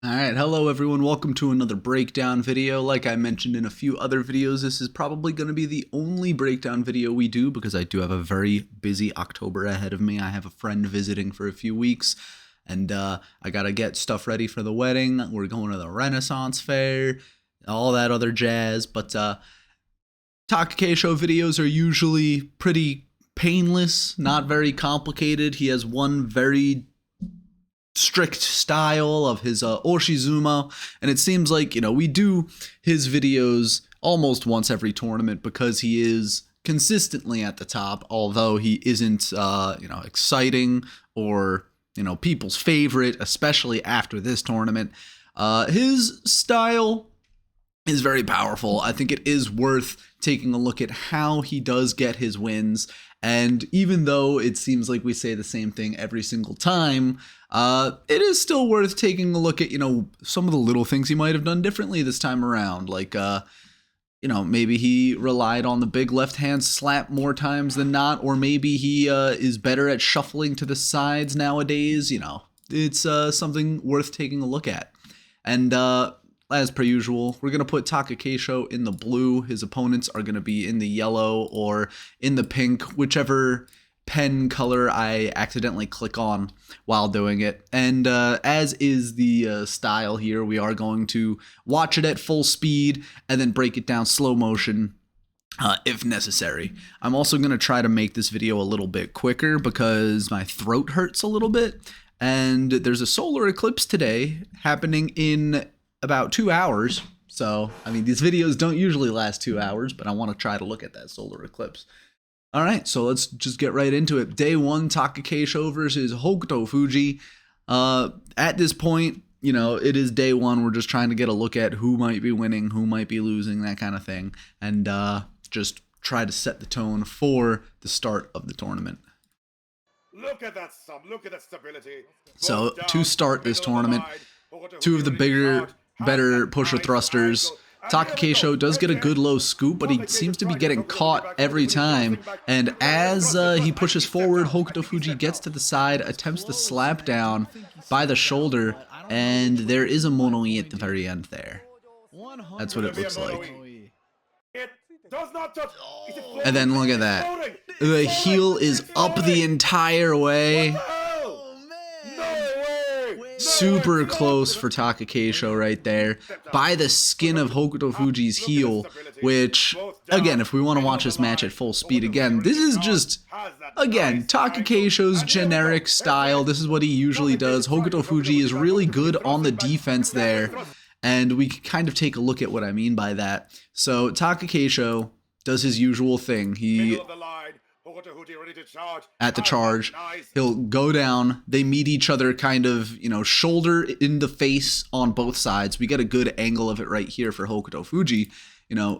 Alright, hello everyone, welcome to another breakdown video. Like I mentioned in a few other videos, this is probably going to be the only breakdown video we do because I do have a very busy October ahead of me. I have a friend visiting for a few weeks, and I gotta get stuff ready for the wedding. We're going to the Renaissance Fair, all that other jazz, but Takakeisho videos are usually pretty painless, not very complicated. He has one very strict style of his Oshizumo, and it seems like, we do his videos almost once every tournament because he is consistently at the top, although he isn't exciting or people's favorite, especially after this tournament. His style is very powerful. I think it is worth taking a look at how he does get his wins. And even though it seems like we say the same thing every single time, it is still worth taking a look at, some of the little things he might have done differently this time around. Like, maybe he relied on the big left hand slap more times than not, or maybe he is better at shuffling to the sides nowadays. It's something worth taking a look at. And as per usual, we're going to put Takakeisho in the blue. His opponents are going to be in the yellow or in the pink, whichever pen color I accidentally click on while doing it. And as is the style here, we are going to watch it at full speed and then break it down slow motion if necessary. I'm also going to try to make this video a little bit quicker because my throat hurts a little bit. And there's a solar eclipse today happening in about 2 hours. So, these videos don't usually last 2 hours, but I want to try to look at that solar eclipse. All right, so let's just get right into it. Day 1, Takakeisho versus Hokuto Fuji. At this point, it is day 1. We're just trying to get a look at who might be winning, who might be losing, that kind of thing. And just try to set the tone for the start of the tournament. Look at that look at that stability. So, to start this tournament, two of the better pusher thrusters. Takakeisho does get a good low scoop, but he seems to be getting caught every time. And as he pushes forward, Hokuto Fuji gets to the side, attempts the slap down by the shoulder, and there is a mono-e at the very end there. That's what it looks like. And then look at that. The heel is up the entire way. Super close for Takakeisho right there, by the skin of Hokuto Fuji's heel, which, again, if we want to watch this match at full speed again, this is just, again, Takakeisho's generic style. This is what he usually does. Hokuto Fuji is really good on the defense there, and we can kind of take a look at what I mean by that. So Takakeisho does his usual thing. He at the charge, he'll go down, they meet each other kind of, shoulder in the face on both sides. We get a good angle of it right here for Hokuto Fuji,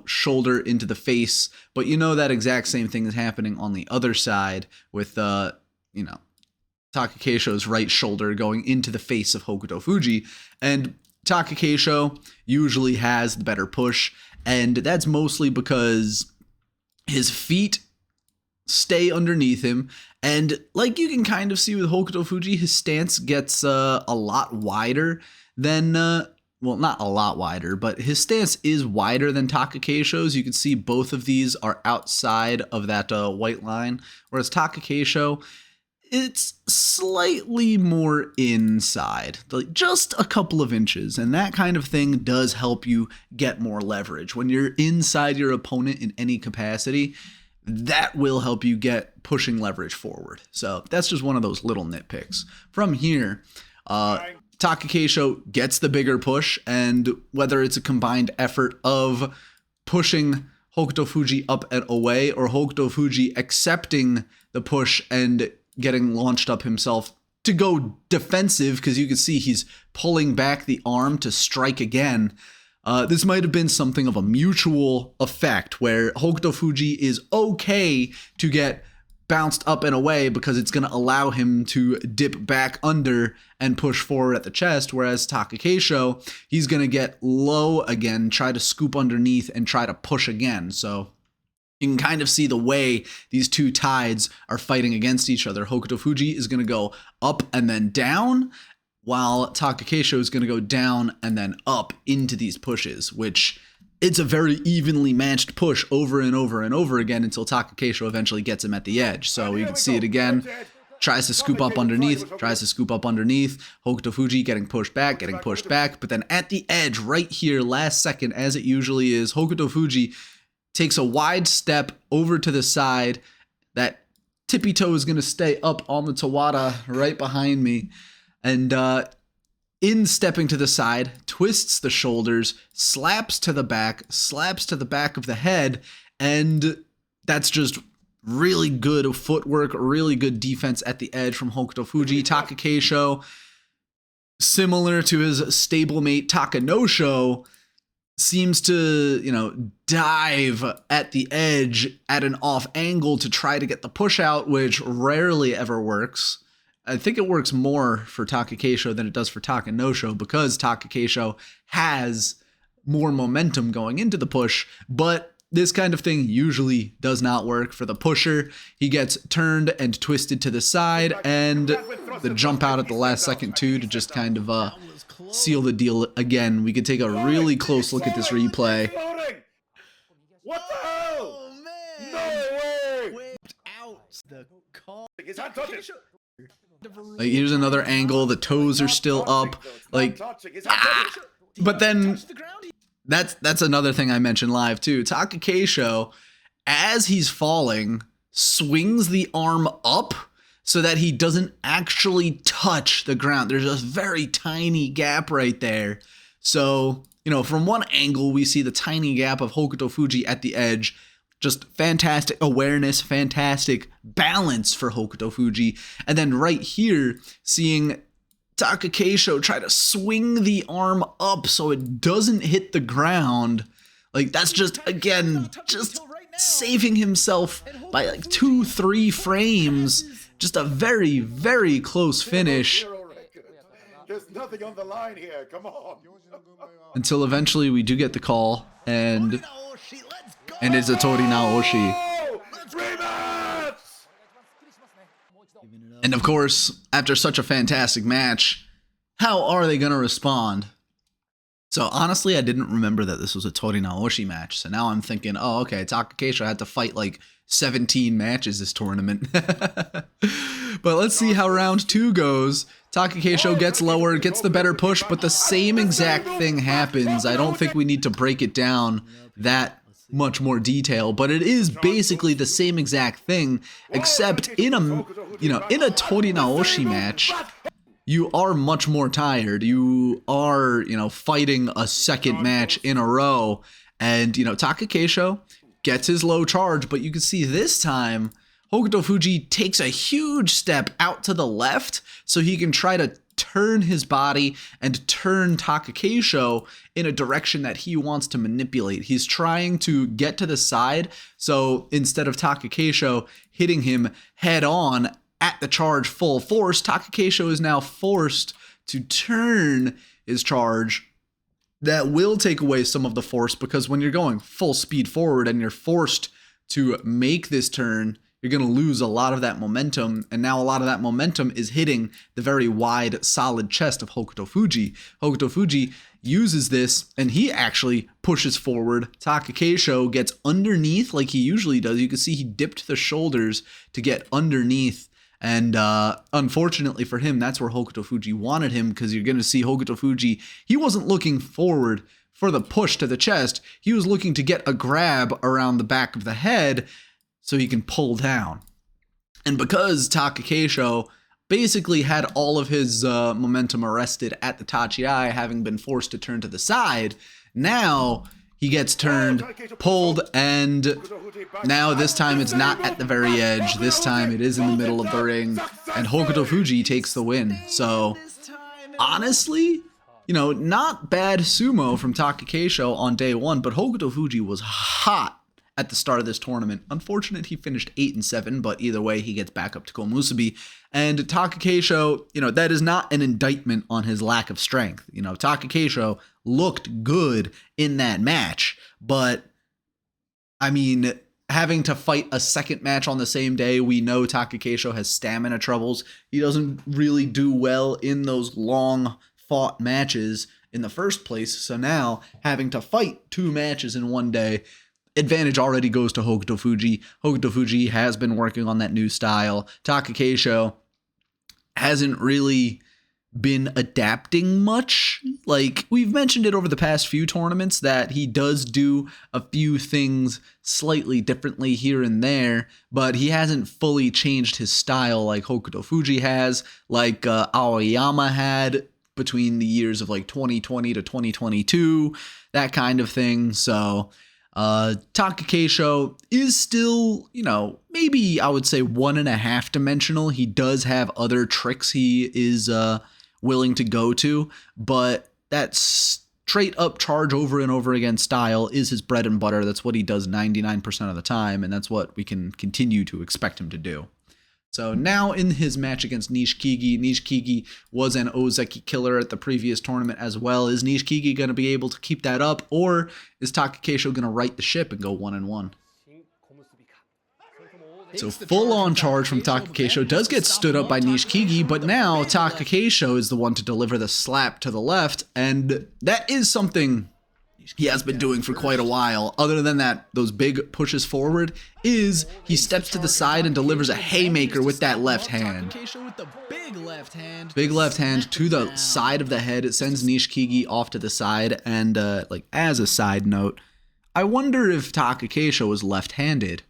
shoulder into the face, but that exact same thing is happening on the other side with, Takakeisho's right shoulder going into the face of Hokuto Fuji, and Takakeisho usually has the better push, and that's mostly because his feet stay underneath him, and like you can kind of see with Hokuto Fuji, his stance gets a lot wider than, well, not a lot wider, but his stance is wider than Takakeisho's. You can see both of these are outside of that white line, whereas Takakeisho, it's slightly more inside, like just a couple of inches, and that kind of thing does help you get more leverage. When you're inside your opponent in any capacity, that will help you get pushing leverage forward. So that's just one of those little nitpicks. From here, Takakeisho gets the bigger push, and whether it's a combined effort of pushing Hokuto Fuji up and away, or Hokuto Fuji accepting the push and getting launched up himself to go defensive, because you can see he's pulling back the arm to strike again. This might have been something of a mutual effect where Hokuto Fuji is okay to get bounced up and away because it's going to allow him to dip back under and push forward at the chest, whereas Takakeisho, he's going to get low again, try to scoop underneath and try to push again. So you can kind of see the way these two tides are fighting against each other. Hokuto Fuji is going to go up and then down, while Takakeisho is going to go down and then up into these pushes, which it's a very evenly matched push over and over and over again until Takakeisho eventually gets him at the edge. So you can see it again. Tries to scoop up underneath, Hokuto Fuji getting pushed back, but then at the edge right here, last second, as it usually is, Hokuto Fuji takes a wide step over to the side. That tippy toe is going to stay up on the Tawada right behind me. And in stepping to the side, twists the shoulders, slaps to the back of the head, and that's just really good footwork, really good defense at the edge from Hokuto Fuji. Takakeisho, similar to his stablemate Takanosho, seems to, dive at the edge at an off angle to try to get the push out, which rarely ever works. I think it works more for Takakeisho than it does for Takanosho because Takakeisho has more momentum going into the push, but this kind of thing usually does not work for the pusher. He gets turned and twisted to the side, and the jump out at the last second too to just kind of seal the deal again. We could take a really close look at this replay. What the hell? Oh man! No way! Out the call. His hand touching. Like, here's another angle. The toes are still up. Like, but then that's another thing I mentioned live too. Takakeisho, as he's falling, swings the arm up so that he doesn't actually touch the ground. There's a very tiny gap right there. So, from one angle, we see the tiny gap of Hokuto Fuji at the edge. Just fantastic awareness, fantastic balance for Hokuto Fuji. And then right here, seeing Takakeisho try to swing the arm up so it doesn't hit the ground. Like, that's just, again, just saving himself by like 2-3 frames. Just a very, very close finish. There's nothing on the line here. Come on. Until eventually we do get the call, and it's a Torinaoshi. Rematch! And of course, after such a fantastic match, how are they going to respond? So honestly, I didn't remember that this was a Torinaoshi match. So now I'm thinking, oh, okay, Takakeisho had to fight like 17 matches this tournament. But let's see how round 2 goes. Takakeisho gets lower, gets the better push, but the same exact thing happens. I don't think we need to break it down that much more detail, but it is basically the same exact thing, except in a Torinaoshi match, you are much more tired. You are, fighting a second match in a row, and, Takakeisho gets his low charge, but you can see this time, Hokuto Fuji takes a huge step out to the left so he can try to turn his body and turn Takakeisho in a direction that he wants to manipulate. He's trying to get to the side, so instead of Takakeisho hitting him head on at the charge full force, Takakeisho is now forced to turn his charge. That will take away some of the force, because when you're going full speed forward and you're forced to make this turn, you're going to lose a lot of that momentum, and now a lot of that momentum is hitting the very wide, solid chest of Hokuto Fuji. Hokuto Fuji uses this, and he actually pushes forward. Takakeisho gets underneath like he usually does. You can see he dipped the shoulders to get underneath, and unfortunately for him, that's where Hokuto Fuji wanted him, because you're going to see Hokuto Fuji, he wasn't looking forward for the push to the chest. He was looking to get a grab around the back of the head, so he can pull down. And because Takakeisho basically had all of his momentum arrested at the Tachi-ai, having been forced to turn to the side, now he gets turned, pulled, and now this time it's not at the very edge. This time it is in the middle of the ring, and Hokuto Fuji takes the win. So honestly, not bad sumo from Takakeisho on day 1, but Hokuto Fuji was hot at the start of this tournament. Unfortunate he finished 8-7, but either way, he gets back up to Komusubi. And Takakeisho, that is not an indictment on his lack of strength. Takakeisho looked good in that match, but I mean, having to fight a second match on the same day. We know Takakeisho has stamina troubles. He doesn't really do well in those long fought matches in the first place. So now having to fight 2 matches in one day, advantage already goes to Hokuto Fuji. Hokuto Fuji has been working on that new style. Takakeisho hasn't really been adapting much. Like, we've mentioned it over the past few tournaments that he does do a few things slightly differently here and there, but he hasn't fully changed his style like Hokuto Fuji has, like Aoyama had between the years of like 2020 to 2022, that kind of thing. So Takakeisho is still, maybe I would say 1.5 dimensional. He does have other tricks he is willing to go to, but that straight up charge over and over again style is his bread and butter. That's what he does 99% of the time, and that's what we can continue to expect him to do. So now in his match against Nishikigi was an ozeki killer at the previous tournament as well. Is Nishikigi going to be able to keep that up, or is Takakeisho going to right the ship and go 1-1? So full-on charge from Takakeisho does get stood up by Nishikigi, but now Takakeisho is the one to deliver the slap to the left, and that is something he has been doing for quite a while. Other than that, those big pushes forward, is he steps to the side and delivers a haymaker with that left hand. Big left hand to the side of the head. It sends Nishikigi off to the side, and as a side note, I wonder if Takakeisho is left-handed.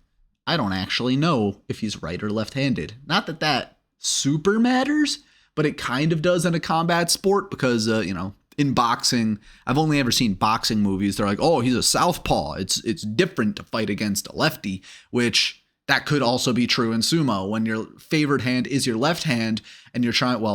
I don't actually know if he's right or left-handed. Not that that super matters, but it kind of does in a combat sport because, in boxing, I've only ever seen boxing movies. They're like, oh, he's a southpaw. It's different to fight against a lefty, which that could also be true in sumo. When your favored hand is your left hand and you're trying,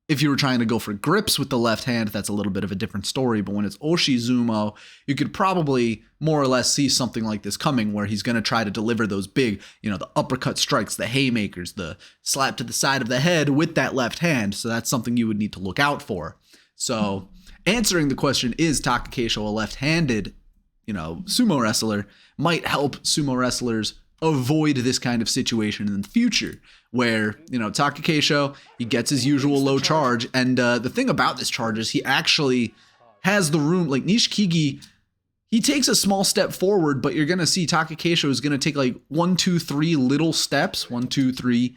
if you were trying to go for grips with the left hand, that's a little bit of a different story. But when it's YOKOZUNA, you could probably more or less see something like this coming where he's going to try to deliver those big, the uppercut strikes, the haymakers, the slap to the side of the head with that left hand. So that's something you would need to look out for. So answering the question, is Takakeisho a left-handed, sumo wrestler, might help sumo wrestlers avoid this kind of situation in the future where, Takakeisho, he gets his usual low charge. And the thing about this charge is he actually has the room, like Nishikigi, he takes a small step forward, but you're going to see Takakeisho is going to take like 1, 2, 3 little steps, 1, 2, 3.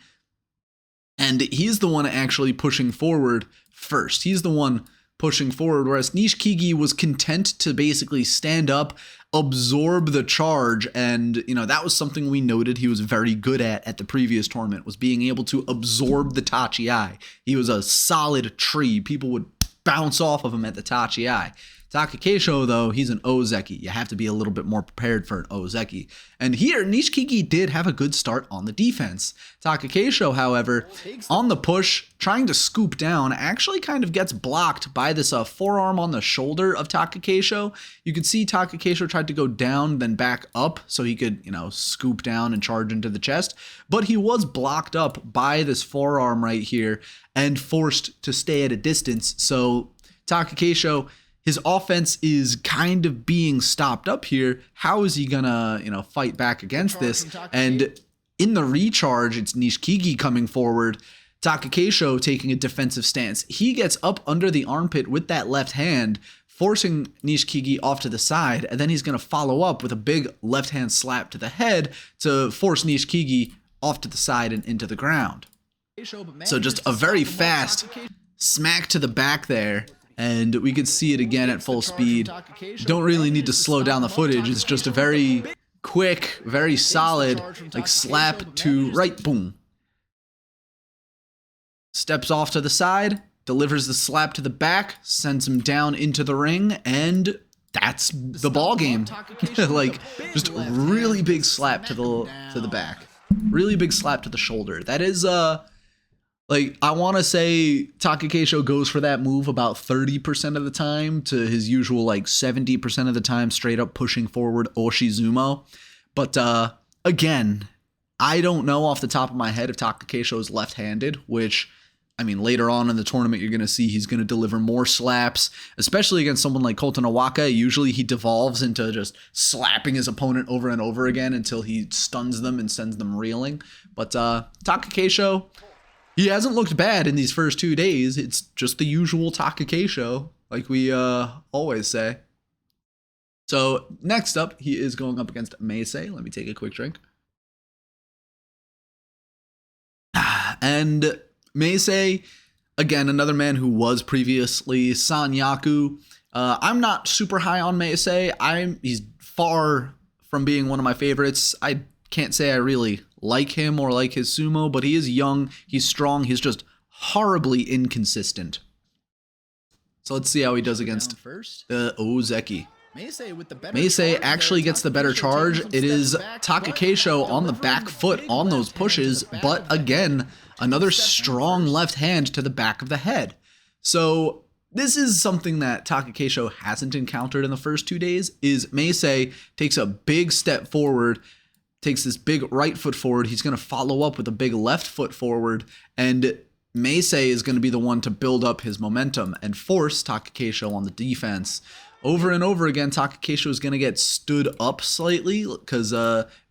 And he's the one actually pushing forward first. He's the one pushing forward, whereas Nishikigi was content to basically stand up, absorb the charge, and that was something we noted he was very good at the previous tournament, was being able to absorb the tachi-ai. He was a solid tree. People would bounce off of him at the tachi-ai. Takakeisho, though, he's an ozeki. You have to be a little bit more prepared for an ozeki. And here, Nishikigi did have a good start on the defense. Takakeisho, however, on the push, trying to scoop down, actually kind of gets blocked by this forearm on the shoulder of Takakeisho. You could see Takakeisho tried to go down, then back up, so he could, scoop down and charge into the chest. But he was blocked up by this forearm right here and forced to stay at a distance. So Takakeisho, his offense is kind of being stopped up here. How is he gonna, fight back against this? And in the recharge, it's Nishikigi coming forward. Takakeisho taking a defensive stance. He gets up under the armpit with that left hand, forcing Nishikigi off to the side, and then he's gonna follow up with a big left hand slap to the head to force Nishikigi off to the side and into the ground. So just a very fast smack to the back there. And we could see it again at full speed. Don't really need to slow down the footage. It's just a very quick, very solid, slap to right, boom. Steps off to the side, delivers the slap to the back, sends him down into the ring, and that's the ball game. Just really big slap to the back. Really big slap to the shoulder. That is I want to say Takakeisho goes for that move about 30% of the time to his usual 70% of the time straight up pushing forward YOKOZUNA. But again, I don't know off the top of my head if Takakeisho is left-handed, which I mean, later on in the tournament, you're going to see he's going to deliver more slaps, especially against someone like Kota Nawaka. Usually he devolves into just slapping his opponent over and over again until he stuns them and sends them reeling. But Takakeisho, he hasn't looked bad in these first 2 days. It's just the usual Takakeisho, like we always say. So next up, he is going up against Meisei. Let me take a quick drink. And Meisei, again, another man who was previously Sanyaku. I'm not super high on Meisei. He's far from being one of my favorites. I can't say I really like him or like his sumo, but he is young, he's strong, he's just horribly inconsistent. So let's see how he does against ozeki. Meisei actually gets the better charge. It is Takakeisho on the back foot on those pushes, but again, another strong left hand to the back of the head. So this is something that Takakeisho hasn't encountered in the first 2 days, is Meisei takes a big step forward, takes this big right foot forward. He's going to follow up with a big left foot forward, and Meisei is going to be the one to build up his momentum and force Takakeisho on the defense. Over and over again, Takakeisho is going to get stood up slightly because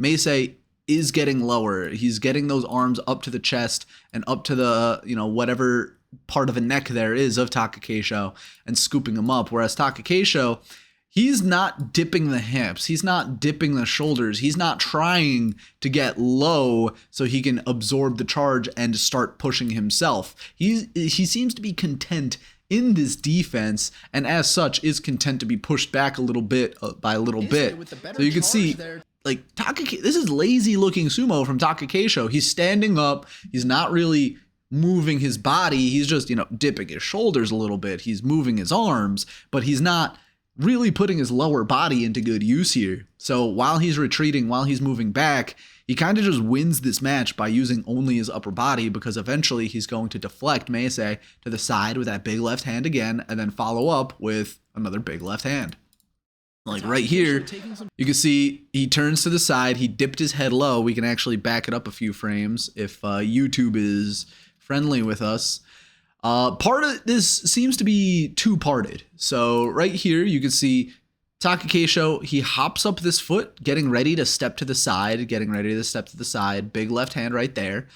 Meisei is getting lower. He's getting those arms up to the chest and up to the, whatever part of the neck there is of Takakeisho and scooping him up. Whereas Takakeisho, he's not dipping the hips. He's not dipping the shoulders. He's not trying to get low so he can absorb the charge and start pushing himself. He seems to be content in this defense, and as such is content to be pushed back a little bit by a little bit. So you can see, like, this is lazy looking sumo from Takakeisho. He's standing up. He's not really moving his body. He's just, dipping his shoulders a little bit. He's moving his arms, but he's not really putting his lower body into good use here. So while he's retreating, while he's moving back, he kind of just wins this match by using only his upper body, because eventually he's going to deflect Meisei to the side with that big left hand again, and then follow up with another big left hand. Like right here, you can see he turns to the side, he dipped his head low. We can actually back it up a few frames if YouTube is friendly with us. Part of this seems to be two-parted. So right here, you can see Takakeisho, he hops up this foot, getting ready to step to the side, big left hand right there.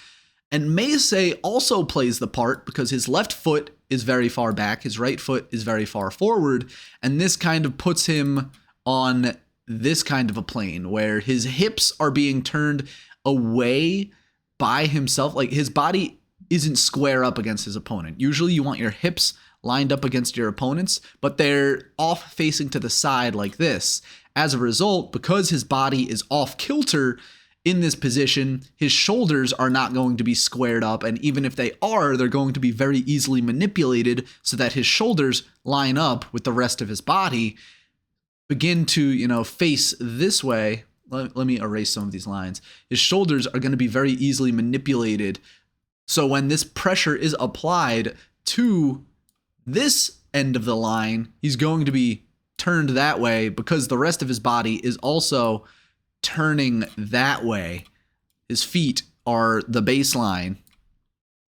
And Meisei also plays the part because his left foot is very far back, his right foot is very far forward, and this kind of puts him on this kind of a plane where his hips are being turned away by himself. Like, his body isn't square up against his opponent. Usually you want your hips lined up against your opponents, but they're off facing to the side like this. As a result, because his body is off kilter in this position, his shoulders are not going to be squared up, and even if they are, they're going to be very easily manipulated so that his shoulders line up with the rest of his body, begin to, face this way. Let me erase some of these lines. His shoulders are going to be very easily manipulated. So when this pressure is applied to this end of the line, he's going to be turned that way because the rest of his body is also turning that way. His feet are the baseline.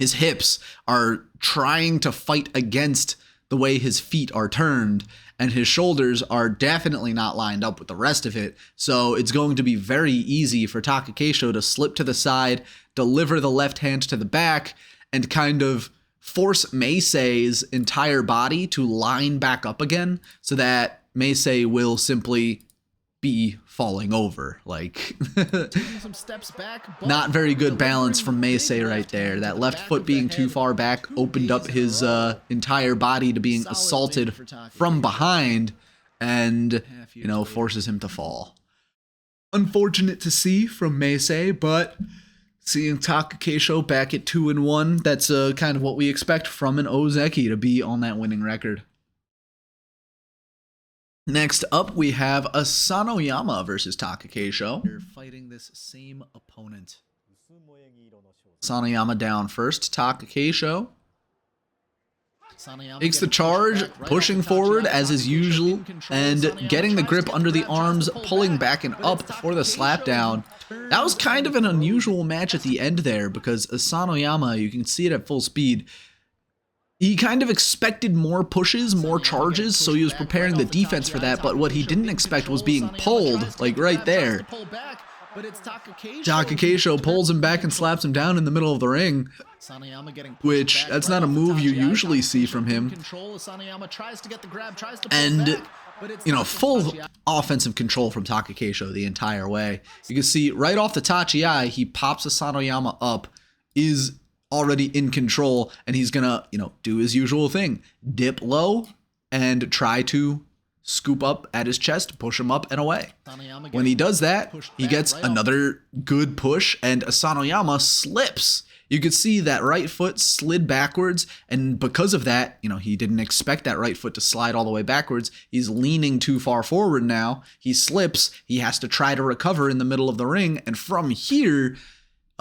His hips are trying to fight against the way his feet are turned, and his shoulders are definitely not lined up with the rest of it. So it's going to be very easy for Takakeisho to slip to the side, deliver the left hand to the back, and kind of force Meisei's entire body to line back up again so that Meisei will simply be falling over. Like, some steps back, not very good balance from Meisei right there. That left foot being too far back opened up his entire body to being assaulted from behind and, forces him to fall. Unfortunate to see from Meisei, but seeing Takakeisho back at 2-1, that's kind of what we expect from an ozeki, to be on that winning record. Next up, we have Asanoyama versus Takakeisho. They're fighting this same opponent. Asanoyama down first. Takakeisho takes the charge, pushing forward as is usual, and getting the grip under the arms, pulling back and up for the slap down. That was kind of an unusual match at the end there because Asanoyama, you can see it at full speed, He kind of expected more pushes, more charges, so he was preparing the defense for that, but what he didn't expect was being pulled, like right there. Takakeisho pulls him back and slaps him down in the middle of the ring, which that's not a move you usually see from him. And, you know, full offensive control from Takakeisho the entire way. You can see right off the Tachi, he pops a Sanoyama up, is already in control, and he's gonna, you know, do his usual thing, dip low and try to scoop up at his chest, push him up and away. When he does that, he gets another good push, and Sanoyama slips. You could see that right foot slid backwards, and because of that, you know, he didn't expect that right foot to slide all the way backwards. He's leaning too far forward now. He slips. He has to try to recover in the middle of the ring, and from here,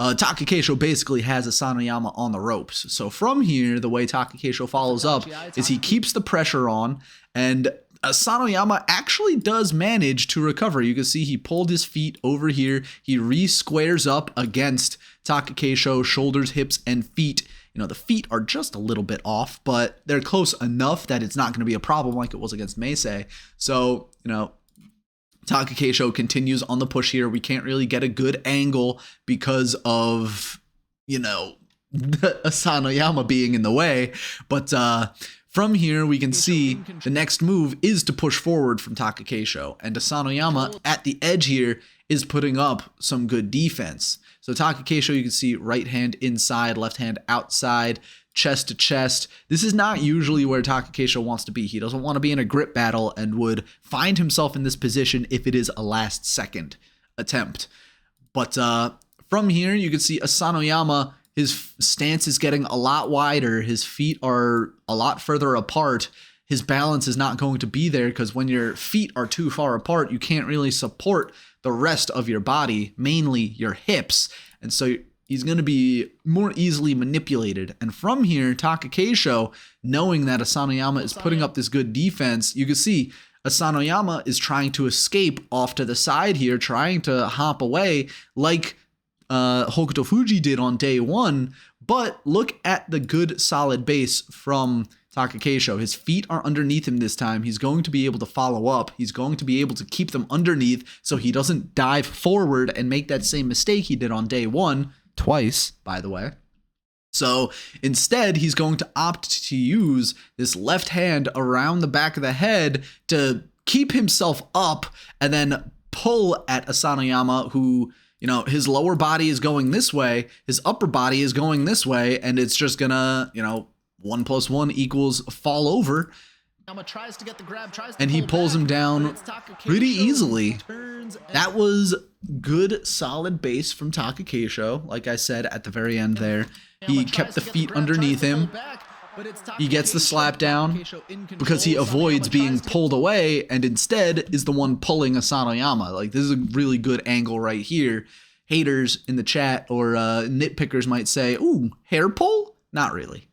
Takakeisho basically has a Sanoyama on the ropes. So from here, the way Takakeisho follows up is he keeps the pressure on, and Sanoyama actually does manage to recover. You can see he pulled his feet over here. He re-squares up against Takakeisho, shoulders, hips, and feet. You know, the feet are just a little bit off, but they're close enough that it's not going to be a problem like it was against Meisei. So, you know, Takakeisho continues on the push here. We can't really get a good angle because of, you know, Sanoyama being in the way. But from here, we can see the next move is to push forward from Takakeisho. And Sanoyama at the edge here is putting up some good defense. So Takakeisho, you can see right hand inside, left hand outside, chest to chest. This is not usually where Takakeisho wants to be. He doesn't want to be in a grip battle and would find himself in this position if it is a last second attempt. But from here, you can see Sanoyama, his stance is getting a lot wider. His feet are a lot further apart. His balance is not going to be there because when your feet are too far apart, you can't really support the rest of your body, mainly your hips. And so he's going to be more easily manipulated. And from here, Takakeisho, knowing that Sanoyama is putting up this good defense, you can see Sanoyama is trying to escape off to the side here, trying to hop away like Hokuto Fuji did on day one. But look at the good solid base from Takakeisho. His feet are underneath him this time. He's going to be able to follow up. He's going to be able to keep them underneath so he doesn't dive forward and make that same mistake he did on day one. Twice, by the way. So instead, he's going to opt to use this left hand around the back of the head to keep himself up and then pull at Sanoyama, who, you know, his lower body is going this way, his upper body is going this way, and it's just gonna, you know, 1 + 1 = fall over. And he pulls him down pretty easily. That was good, solid base from Takakeisho. Like I said at the very end there, he kept the feet underneath him. He gets the slap down because he avoids being pulled away and instead is the one pulling a Sanoyama. Like, this is a really good angle right here. Haters in the chat or nitpickers might say, ooh, hair pull? Not really.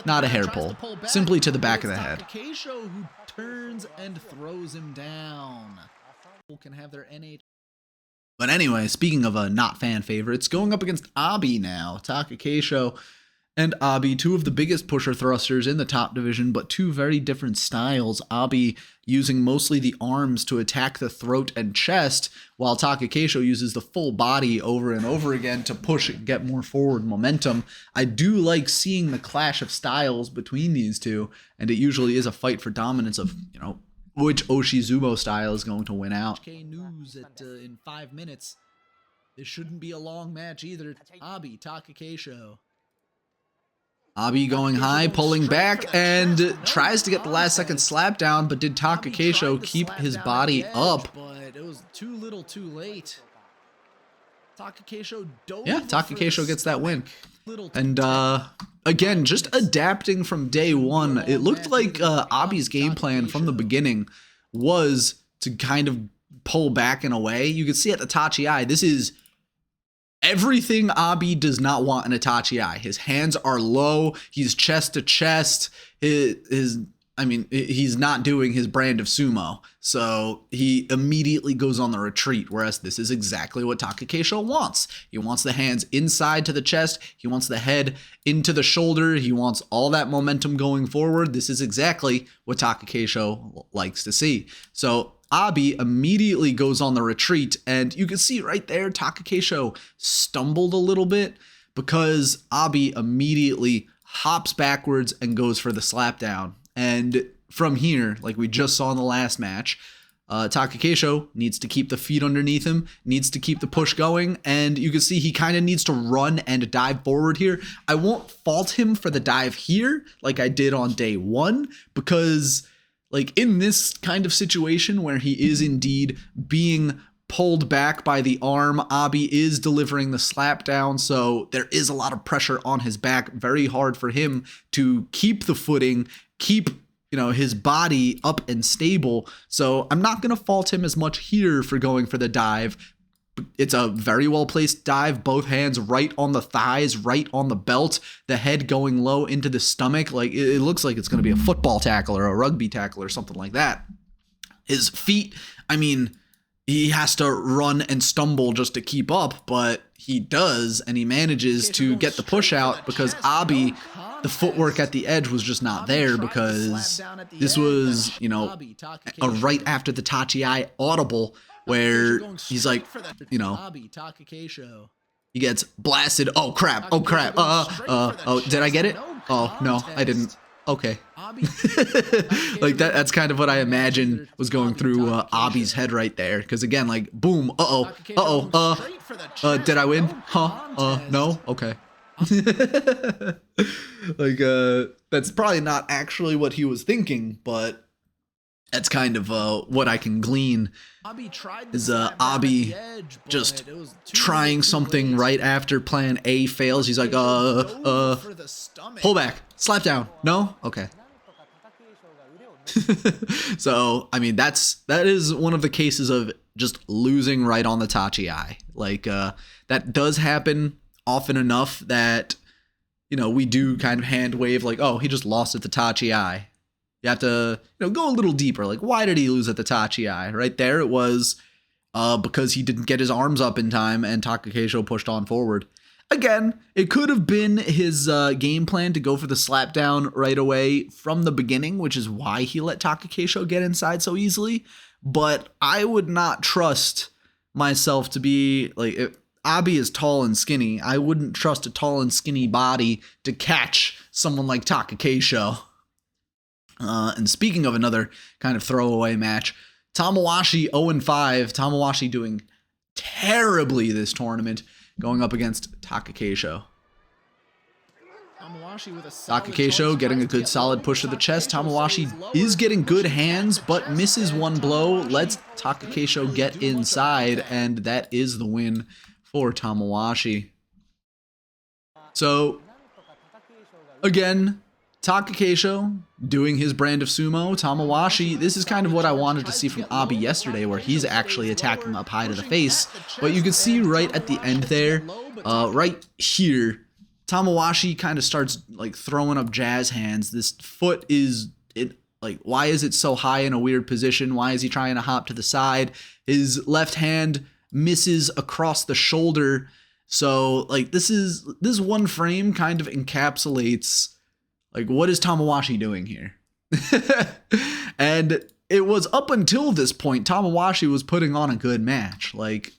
Not a hair pull, simply to the back of the head. Takakeisho who turns and throws him down. Can have their NH. But anyway, speaking of not fan favorites, going up against Abi now. Takakeisho and Abi, two of the biggest pusher thrusters in the top division, but two very different styles. Abi using mostly the arms to attack the throat and chest, while Takakeisho uses the full body over and over again to push and get more forward momentum. I do like seeing the clash of styles between these two, and it usually is a fight for dominance of, you know, which Oshizumo style is going to win out. News in 5 minutes. This shouldn't be a long match either. Abi, Takakeisho. Abi going high, pulling back, and tries to get the last second slap down, but did Takakeisho keep his body up? But it was too little too late. Takakeisho dove. Yeah, Takakeisho gets that win. And again, just adapting from day one. It looked like Abi's game plan from the beginning was to kind of pull back and away. You can see at the Tachi, this is everything Abi does not want in a Tachi. His hands are low. He's chest to chest. I mean, he's not doing his brand of sumo. So he immediately goes on the retreat, whereas this is exactly what Takakeisho wants. He wants the hands inside to the chest. He wants the head into the shoulder. He wants all that momentum going forward. This is exactly what Takakeisho likes to see. So Abi immediately goes on the retreat, and you can see right there, Takakeisho stumbled a little bit because Abi immediately hops backwards and goes for the slap down. And from here, like we just saw in the last match, Takakeisho needs to keep the feet underneath him, needs to keep the push going, and you can see he kind of needs to run and dive forward here. I won't fault him for the dive here like I did on day one, because like in this kind of situation where he is indeed being pulled back by the arm, Abi is delivering the slap down, so there is a lot of pressure on his back. Very hard for him to keep the footing, keep his body up and stable. So I'm not going to fault him as much here for going for the dive. It's a very well placed dive, both hands right on the thighs, right on the belt, the head going low into the stomach. Like it looks like it's going to be a football tackle or a rugby tackle or something like that. His feet, I mean, he has to run and stumble just to keep up, but he does, and he manages to get the push out because Abi, the footwork at the edge was just not there, because this was, a right after the Tachi audible where he's like, he gets blasted. Oh crap. Oh crap. Oh, did I get it? Oh, no, I didn't. Okay. Like that's kind of what I imagine was going through Abi's head right there, because again, like boom, did I win? Huh? No? Okay. Like that's probably not actually what he was thinking, but that's kind of what I can glean is Abi just trying something right after plan A fails. He's like, pull back, slap down. No? Okay. So, I mean, that is one of the cases of just losing right on the Tachi eye. Like, that does happen often enough that, we do kind of hand wave like, oh, he just lost at the Tachi eye. You have to go a little deeper. Like, why did he lose at the Tachi eye? Right there, it was because he didn't get his arms up in time and Takakeisho pushed on forward. Again, it could have been his game plan to go for the slap down right away from the beginning, which is why he let Takakeisho get inside so easily. But I would not trust myself to be like, if Abi is tall and skinny, I wouldn't trust a tall and skinny body to catch someone like Takakeisho. And speaking of another kind of throwaway match, Tamawashi 0-5. Tamawashi doing terribly this tournament, going up against Takakeisho. Takakeisho getting a good solid push to the chest. Tamawashi is getting good hands, but misses one blow, lets Takakeisho get inside, and that is the win for Tamawashi. So, again, Takakeisho doing his brand of sumo. Tamawashi, this is kind of what I wanted to see from Abi yesterday, where he's actually attacking up high to the face. But you can see right at the end there, right here, Tamawashi kind of starts like throwing up jazz hands. This foot why is it so high in a weird position? Why is he trying to hop to the side? His left hand misses across the shoulder. So like this one frame kind of encapsulates like, what is Tamawashi doing here? And it was up until this point, Tamawashi was putting on a good match. Like,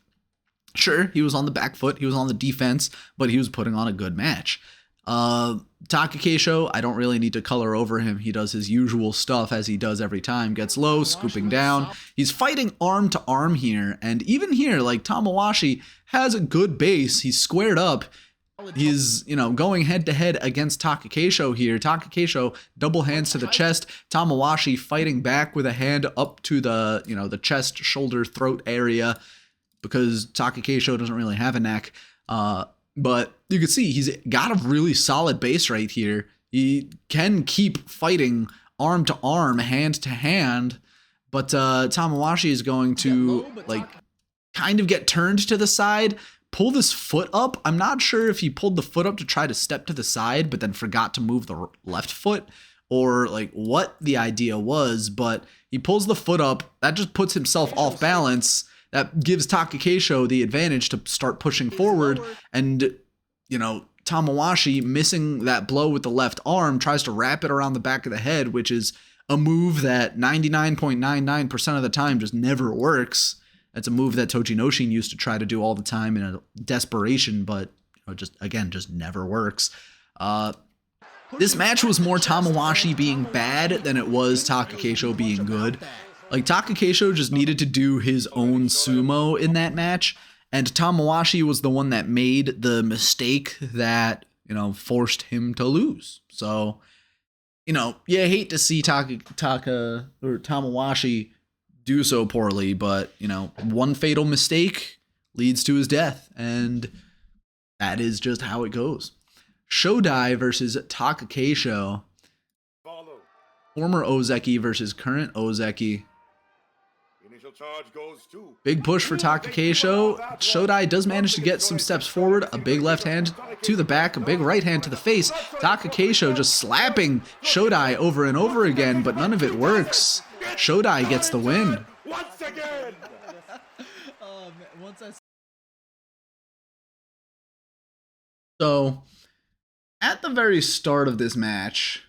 sure, he was on the back foot, he was on the defense, but he was putting on a good match. Takakeisho, I don't really need to color over him. He does his usual stuff as he does every time. Gets low, scooping down. He's fighting arm to arm here. And even here, like, Tamawashi has a good base. He's squared up. He's, going head to head against Takakeisho here. Takakeisho double hands to the chest. Tamawashi fighting back with a hand up to the, the chest, shoulder, throat area, because Takakeisho doesn't really have a neck. But you can see he's got a really solid base right here. He can keep fighting arm to arm, hand to hand, but Tamawashi is going to kind of get turned to the side, pull this foot up. I'm not sure if he pulled the foot up to try to step to the side, but then forgot to move the left foot, or like what the idea was, but he pulls the foot up. That just puts himself off balance. That gives Takakeisho the advantage to start pushing forward. And, you know, Tamawashi, missing that blow with the left arm, tries to wrap it around the back of the head, which is a move that 99.99% of the time just never works. That's a move that Torinaoshi used to try to do all the time in a desperation, but just never works. This match was more Tamawashi being bad than it was Takakeisho being good. Like, Takakeisho just needed to do his own sumo in that match, and Tamawashi was the one that made the mistake that, you know, forced him to lose. So, you know, you hate to see Tamawashi do so poorly, but, you know, one fatal mistake leads to his death, and that is just how it goes. Shodai versus Takakeisho. Former ozeki versus current ozeki. Initial charge goes to Big push for Takakeisho. Shodai does manage to get some steps forward. A big left hand to the back, a big right hand to the face. Takakeisho just slapping Shodai over and over again, but none of it works. Shodai gets the win. once again. So, at the very start of this match,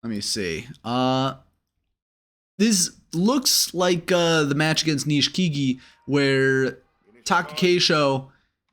let me see. This looks like the match against Nishikigi, where Takakeisho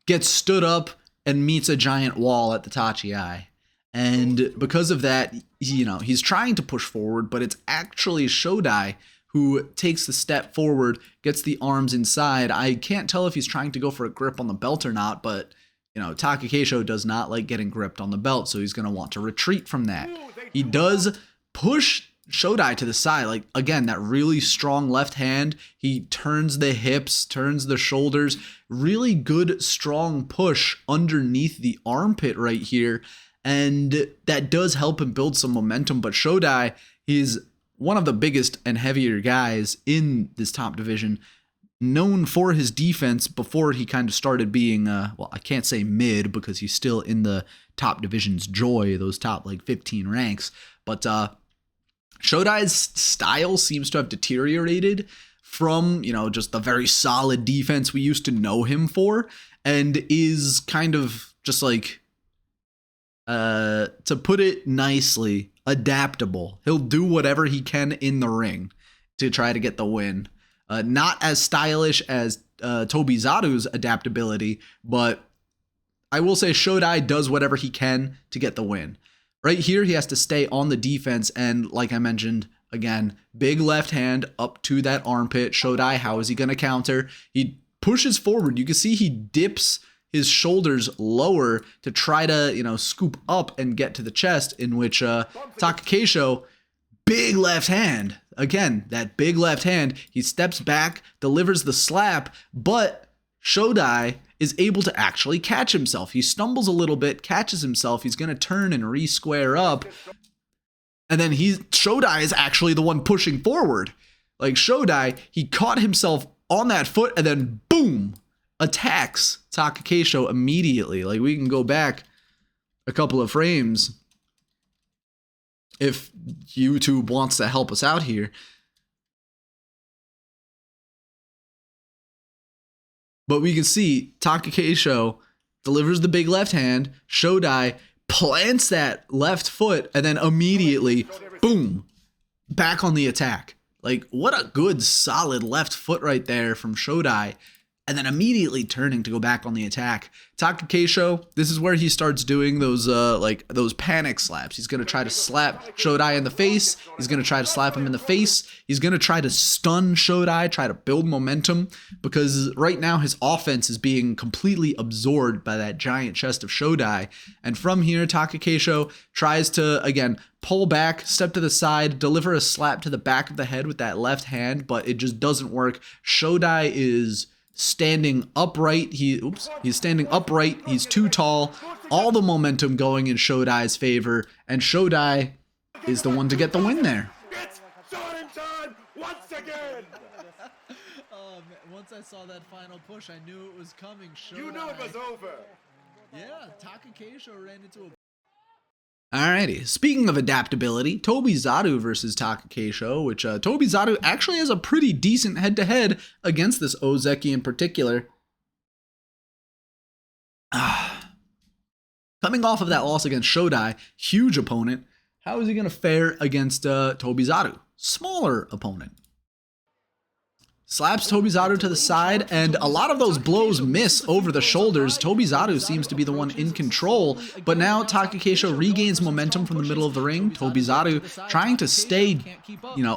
gets stood up and meets a giant wall at the Tachi-ai. And because of that, you know, he's trying to push forward, but it's actually Shodai who takes the step forward, gets the arms inside. I can't tell if he's trying to go for a grip on the belt or not, but, you know, Takakeisho does not like getting gripped on the belt, so he's going to want to retreat from that. He does push Shodai to the side. Like, again, that really strong left hand. He turns the hips, turns the shoulders. Really good, strong push underneath the armpit right here. And that does help him build some momentum. But Shodai, he's one of the biggest and heavier guys in this top division, known for his defense before he kind of started being, well, I can't say mid because he's still in the top division's joy, those top like 15 ranks. But Shodai's style seems to have deteriorated from, you know, just the very solid defense we used to know him for, and is kind of just like, to put it nicely, adaptable. He'll do whatever he can in the ring to try to get the win. Not as stylish as Tobizaru's adaptability, but I will say Shodai does whatever he can to get the win. Right here, he has to stay on the defense, and like I mentioned, again, big left hand up to that armpit. Shodai, how is he going to counter? He pushes forward. You can see he dips his shoulders lower to try to, you know, scoop up and get to the chest, in which Takakeisho, big left hand. Again, that big left hand. He steps back, delivers the slap, but Shodai is able to actually catch himself. He stumbles a little bit, catches himself. He's going to turn and re-square up. And then Shodai is actually the one pushing forward. Like, Shodai, he caught himself on that foot and then boom, attacks Takakeisho immediately. Like, we can go back a couple of frames if YouTube wants to help us out here. But we can see Takakeisho delivers the big left hand. Shodai plants that left foot and then immediately, boom, back on the attack. Like, what a good, solid left foot right there from Shodai. And then immediately turning to go back on the attack. Takakeisho, this is where he starts doing those those panic slaps. He's going to try to slap Shodai in the face. He's going to try to slap him in the face. He's going to try to stun Shodai, try to build momentum, because right now his offense is being completely absorbed by that giant chest of Shodai. And from here, Takakeisho tries to, again, pull back, step to the side, deliver a slap to the back of the head with that left hand, but it just doesn't work. Shodai is standing upright. He's standing upright. He's too tall. All the momentum going in Shodai's favor, and Shodai is the one to get the win there. It's starting time once again. Once I saw that final push, I knew it was coming. You knew it was over. Yeah, Takakeisho ran into a Alrighty, speaking of adaptability, Tobizaru versus Takakeisho, which Tobizaru actually has a pretty decent head-to-head against this ozeki in particular. Coming off of that loss against Shodai, huge opponent, how is he going to fare against Tobizaru? Smaller opponent. Slaps Tobizaru to the side, and a lot of those blows miss over the shoulders. Tobizaru seems to be the one in control, but now Takakeisho regains momentum from the middle of the ring. Tobizaru trying to stay,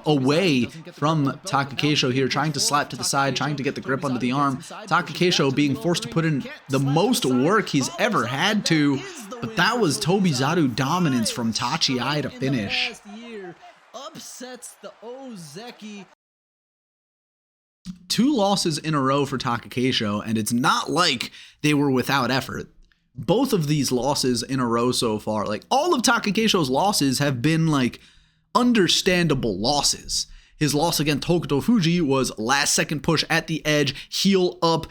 away from Takakeisho here, trying to slap to the side, trying to get the grip under the arm. Takakeisho being forced to put in the most work he's ever had to, but that was Tobizaru dominance from Tachi to finish. Upsets the ozeki. 2 losses in a row for Takakeisho, and it's not like they were without effort. Both of these losses in a row so far, like all of Takakeisho's losses have been like understandable losses. His loss against Hokuto Fuji was last second push at the edge, heel up,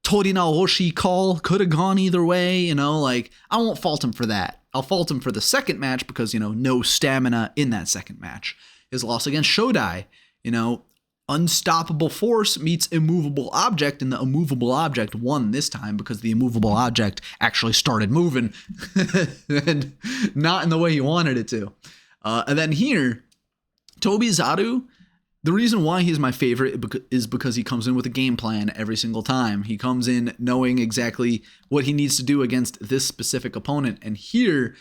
Torinaoshi call, could have gone either way, I won't fault him for that. I'll fault him for the second match because, no stamina in that second match. His loss against Shodai, unstoppable force meets immovable object, and the immovable object won this time because the immovable object actually started moving and not in the way he wanted it to. And then here, Tobizaru, the reason why he's my favorite is because he comes in with a game plan every single time. He comes in knowing exactly what he needs to do against this specific opponent. And here,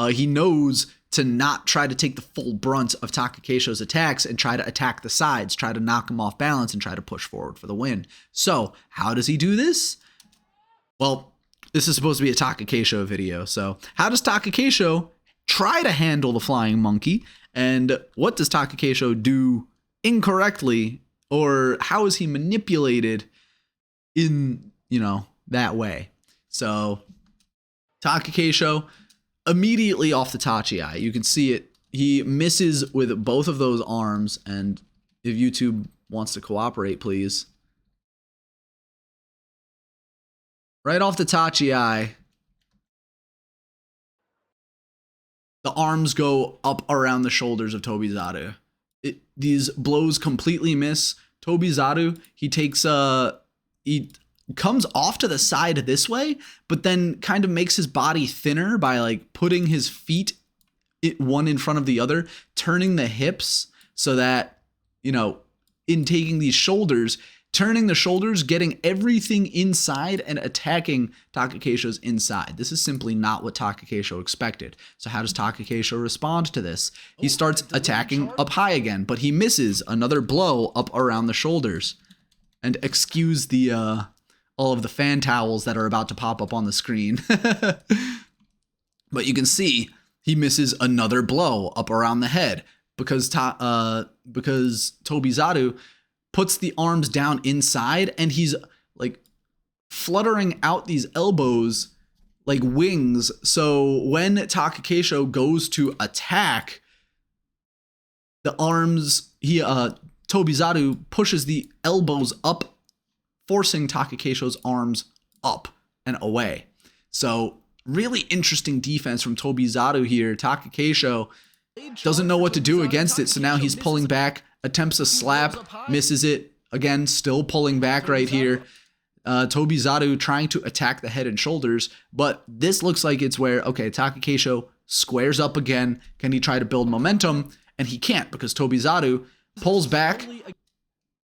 he knows to not try to take the full brunt of Takakeisho's attacks and try to attack the sides, try to knock him off balance and try to push forward for the win. So how does he do this? Well, this is supposed to be a Takakeisho video. So how does Takakeisho try to handle the flying monkey? And what does Takakeisho do incorrectly? Or how is he manipulated in, that way? So Takakeisho, immediately off the Tachi, you can see it. He misses with both of those arms, and if YouTube wants to cooperate, please. Right off the Tachi, the arms go up around the shoulders of Tobizaru. These blows completely miss. Tobizaru, he takes he comes off to the side this way, but then kind of makes his body thinner by like putting his feet one in front of the other, turning the hips so that, in taking these shoulders, turning the shoulders, getting everything inside and attacking Takakeisho's inside. This is simply not what Takakeisho expected. So how does Takakeisho respond to this? He starts attacking up high again, but he misses another blow up around the shoulders. And excuse the all of the fan towels that are about to pop up on the screen. But you can see he misses another blow up around the head because Tobizaru puts the arms down inside and he's like fluttering out these elbows like wings. So when Takakeisho goes to attack, the arms, Tobizaru pushes the elbows up, forcing Takakeisho's arms up and away. So really interesting defense from Tobizaru here. Takakeisho doesn't know what to do against it, so now he's pulling back, attempts a slap, misses it. Again, still pulling back right here. Tobizaru trying to attack the head and shoulders, but this looks like it's where, okay, Takakeisho squares up again. Can he try to build momentum? And he can't because Tobizaru pulls back,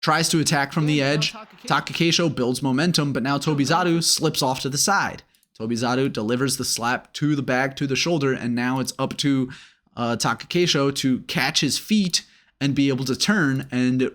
tries to attack from the edge. Takakeisho builds momentum, but now Tobizaru slips off to the side. Tobizaru delivers the slap to the back, to the shoulder, and now it's up to Takakeisho to catch his feet and be able to turn and,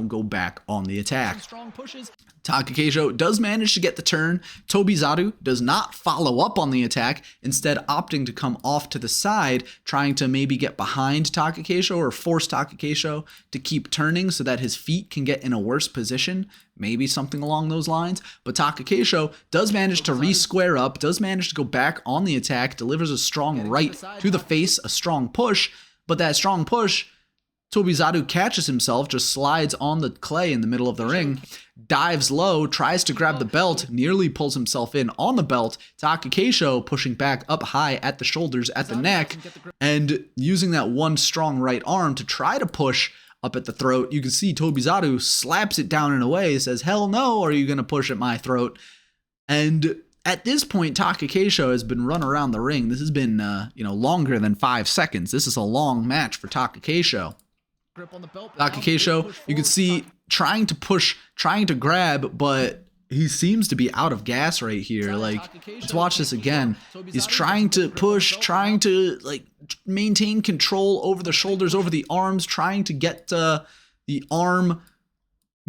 go back on the attack. Strong pushes. Takakeisho does manage to get the turn. Tobizaru does not follow up on the attack, instead opting to come off to the side, trying to maybe get behind Takakeisho or force Takakeisho to keep turning so that his feet can get in a worse position. Maybe something along those lines. But Takakeisho does manage to re-square up, does manage to go back on the attack, delivers a strong right to the face, a strong push, but that strong push Tobizaru catches himself, just slides on the clay in the middle of the ring, dives low, tries to grab the belt, nearly pulls himself in on the belt. Takakeisho pushing back up high at the shoulders, at the neck, and using that one strong right arm to try to push up at the throat. You can see Tobizaru slaps it down in a way, says, "Hell no, are you going to push at my throat?" And at this point, Takakeisho has been run around the ring. This has been, longer than 5 seconds. This is a long match for Takakeisho. Takakeisho, you can see trying to push, trying to grab, but he seems to be out of gas right here. Like, let's watch this again. He's trying to push, trying to maintain control over the shoulders, over the arms, trying to get the arm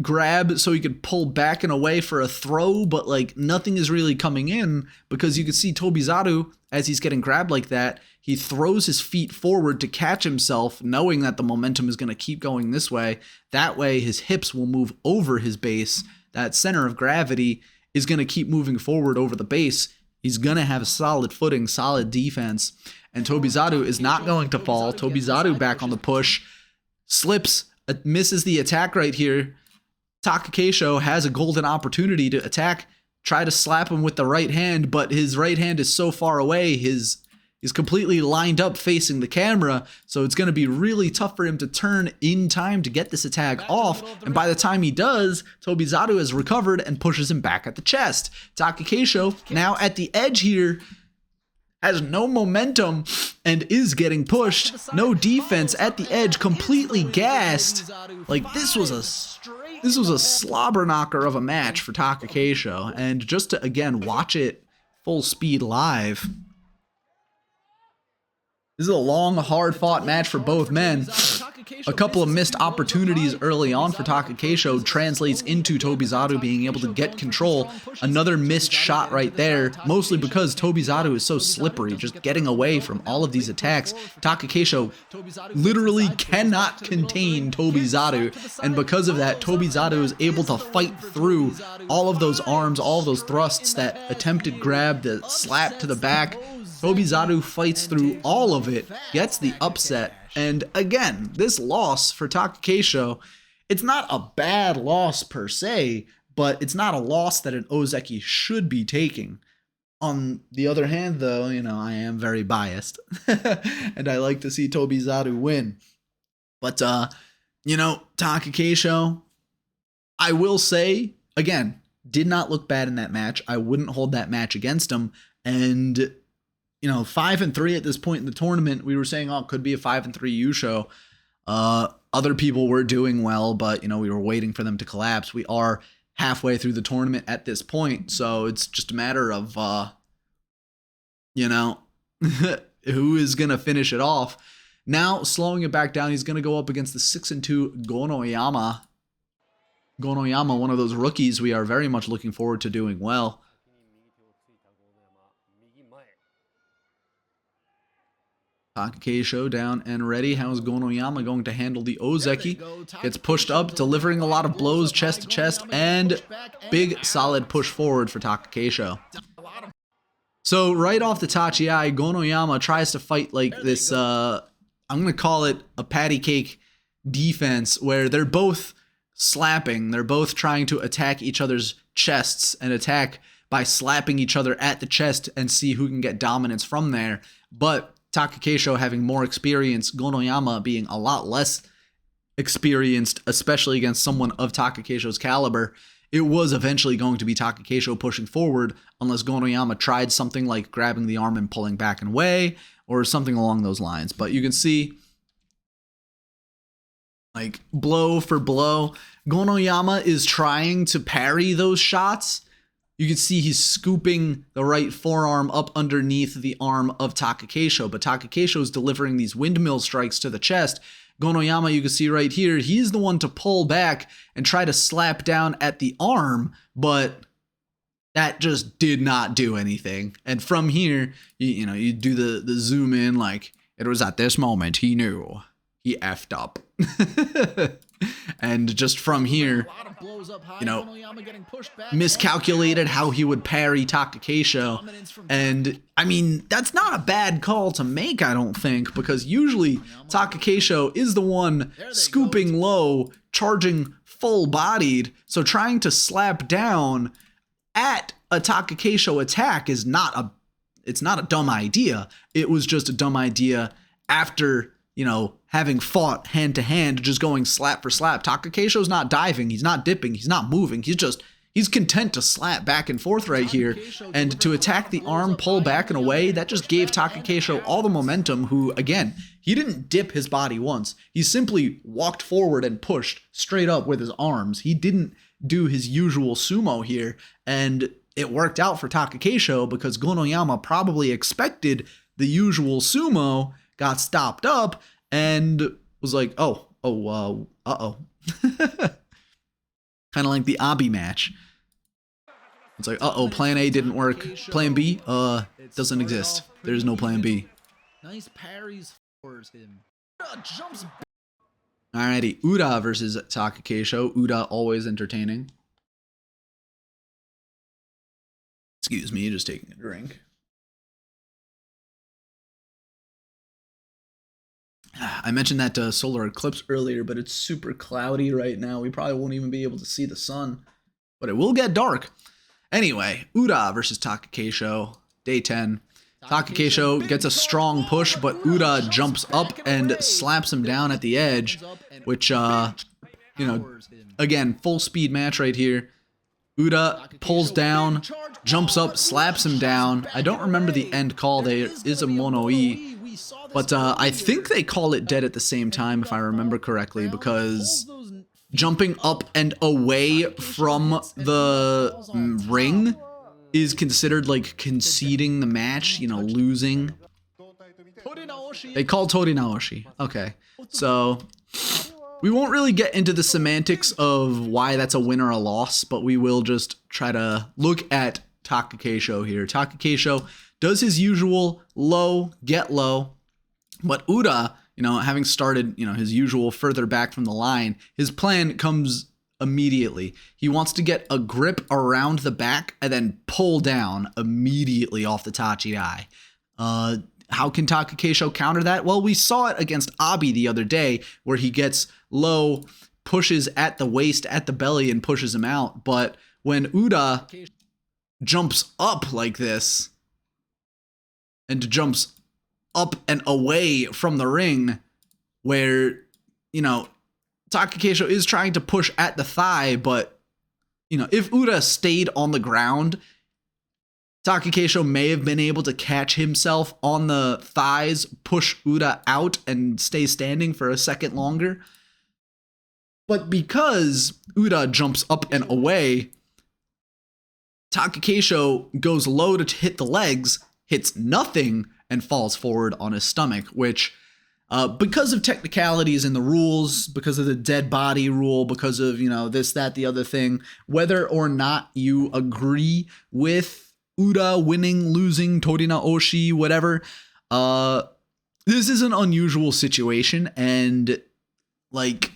grab so he could pull back and away for a throw, but nothing is really coming in, because you can see Tobizaru, as he's getting grabbed like that, he throws his feet forward to catch himself, knowing that the momentum is going to keep going this way. That way his hips will move over his base. That center of gravity is going to keep moving forward over the base. He's going to have a solid footing, solid defense, and Tobizaru is not going to fall. Tobizaru back on the push, slips, misses the attack right here. Takakeisho has a golden opportunity to attack, try to slap him with the right hand, but his right hand is so far away, he's completely lined up facing the camera, so it's going to be really tough for him to turn in time to get this attack off, and by the time he does, Tobizaru has recovered and pushes him back at the chest. Takakeisho, now at the edge here, has no momentum and is getting pushed. No defense at the edge, completely gassed. This was a slobber knocker of a match for Takakeisho, and just to again watch it full speed live. This is a long, hard-fought match for both men. A couple of missed opportunities early on for Takakeisho translates into Tobizaru being able to get control. Another missed shot right there, mostly because Tobizaru is so slippery, just getting away from all of these attacks. Takakeisho literally cannot contain Tobizaru, and because of that, Tobizaru is able to fight through all of those arms, all of those thrusts, that attempted grab, the slap to the back. Tobizaru fights through all of it, gets the upset, and again, this loss for Takakeisho, it's not a bad loss per se, but it's not a loss that an ozeki should be taking. On the other hand, though, I am very biased, and I like to see Tobizaru win. But, Takakeisho, I will say, again, did not look bad in that match. I wouldn't hold that match against him, and 5-3 at this point in the tournament. We were saying, it could be a 5-3 Yusho. Other people were doing well, but, we were waiting for them to collapse. We are halfway through the tournament at this point, so it's just a matter of, who is going to finish it off. Now, slowing it back down, he's going to go up against the 6-2 Gonoyama. Gonoyama, one of those rookies we are very much looking forward to doing well. Takakeisho down and ready. How is Gonoyama going to handle the ozeki? Gets pushed up, delivering a lot of blows chest to chest, and big solid push forward for Takakeisho. So right off the tachi-ai, Gonoyama tries to fight this, I'm going to call it a patty cake defense, where they're both slapping. They're both trying to attack each other's chests and attack by slapping each other at the chest and see who can get dominance from there. But Takakeisho having more experience, Gonoyama being a lot less experienced, especially against someone of Takakeisho's caliber, it was eventually going to be Takakeisho pushing forward unless Gonoyama tried something like grabbing the arm and pulling back and away or something along those lines. But you can see, blow for blow, Gonoyama is trying to parry those shots. You can see he's scooping the right forearm up underneath the arm of Takakeisho, but Takakeisho is delivering these windmill strikes to the chest. Gonoyama, you can see right here, he's the one to pull back and try to slap down at the arm, but that just did not do anything. And from here, you do the zoom in, it was at this moment he knew he effed up. And just from here, goes up high, you know, Gonoyama getting pushed back, miscalculated how he would parry Takakeisho. And I mean, that's not a bad call to make, I don't think, because usually Takakeisho is the one scooping low, charging full-bodied, so trying to slap down at a Takakeisho attack is not a dumb idea. It was just a dumb idea after, you know, having fought hand to hand, just going slap for slap. Takakeisho's not diving, he's not dipping, he's not moving, he's content to slap back and forth right here. And to attack the arm, pull back and away, that just gave Takakeisho all the momentum, who, again, he didn't dip his body once. He simply walked forward and pushed straight up with his arms. He didn't do his usual sumo here, and it worked out for Takakeisho because Gonoyama probably expected the usual sumo, got stopped up, and was like, uh-oh. Kind of like the Abi match. It's like, uh-oh, plan A didn't work. Plan B, doesn't exist. There's no plan B. Nice parries forwards him. Jumps. Alrighty, Uda versus Takakeisho. Uda always entertaining. Excuse me, just taking a drink. I mentioned that solar eclipse earlier, but it's super cloudy right now. We probably won't even be able to see the sun, but it will get dark. Anyway, Uda versus Takakeisho, day 10. Takakeisho gets a strong push, but Uda jumps up and slaps him down at the edge, which, you know, again, full speed match right here. Uda pulls down, jumps up, slaps him down. I don't remember the end call. There is a mono-e. But I think they call it dead at the same time, if I remember correctly, because jumping up and away from the ring is considered like conceding the match, you know, losing. They call Torinaoshi. Okay, so we won't really get into the semantics of why that's a win or a loss, but we will just try to look at Takakeisho here. Takakeisho does his usual low, get low. But Uda, you know, having started, you know, his usual further back from the line, his plan comes immediately. He wants to get a grip around the back and then pull down immediately off the Tachi-ai. How can Takakeisho counter that? Well, we saw it against Abi the other day, where he gets low, pushes at the waist, at the belly, and pushes him out. But when Uda jumps up like this, and jumps up and away from the ring, where, you know, Takakeisho is trying to push at the thigh, but, you know, if Uda stayed on the ground, Takakeisho may have been able to catch himself on the thighs, push Uda out, and stay standing for a second longer. But because Uda jumps up and away, Takakeisho goes low to hit the legs, hits nothing, and falls forward on his stomach, which, because of technicalities in the rules, because of the dead body rule, because of, you know, this, that, the other thing, whether or not you agree with Uda winning, losing, Torinaoshi, whatever, this is an unusual situation, and, like,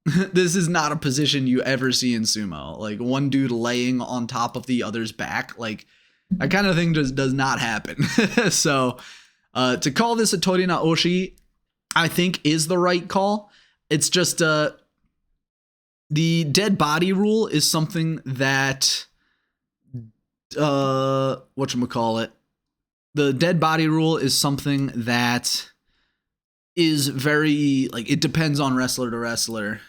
this is not a position you ever see in sumo. Like, one dude laying on top of the other's back, like, that kind of thing just does not happen. So, to call this a Torinaoshi, I think is the right call. It's just, the dead body rule is something that, whatchamacallit, the dead body rule is something that is very, like, it depends on wrestler to wrestler.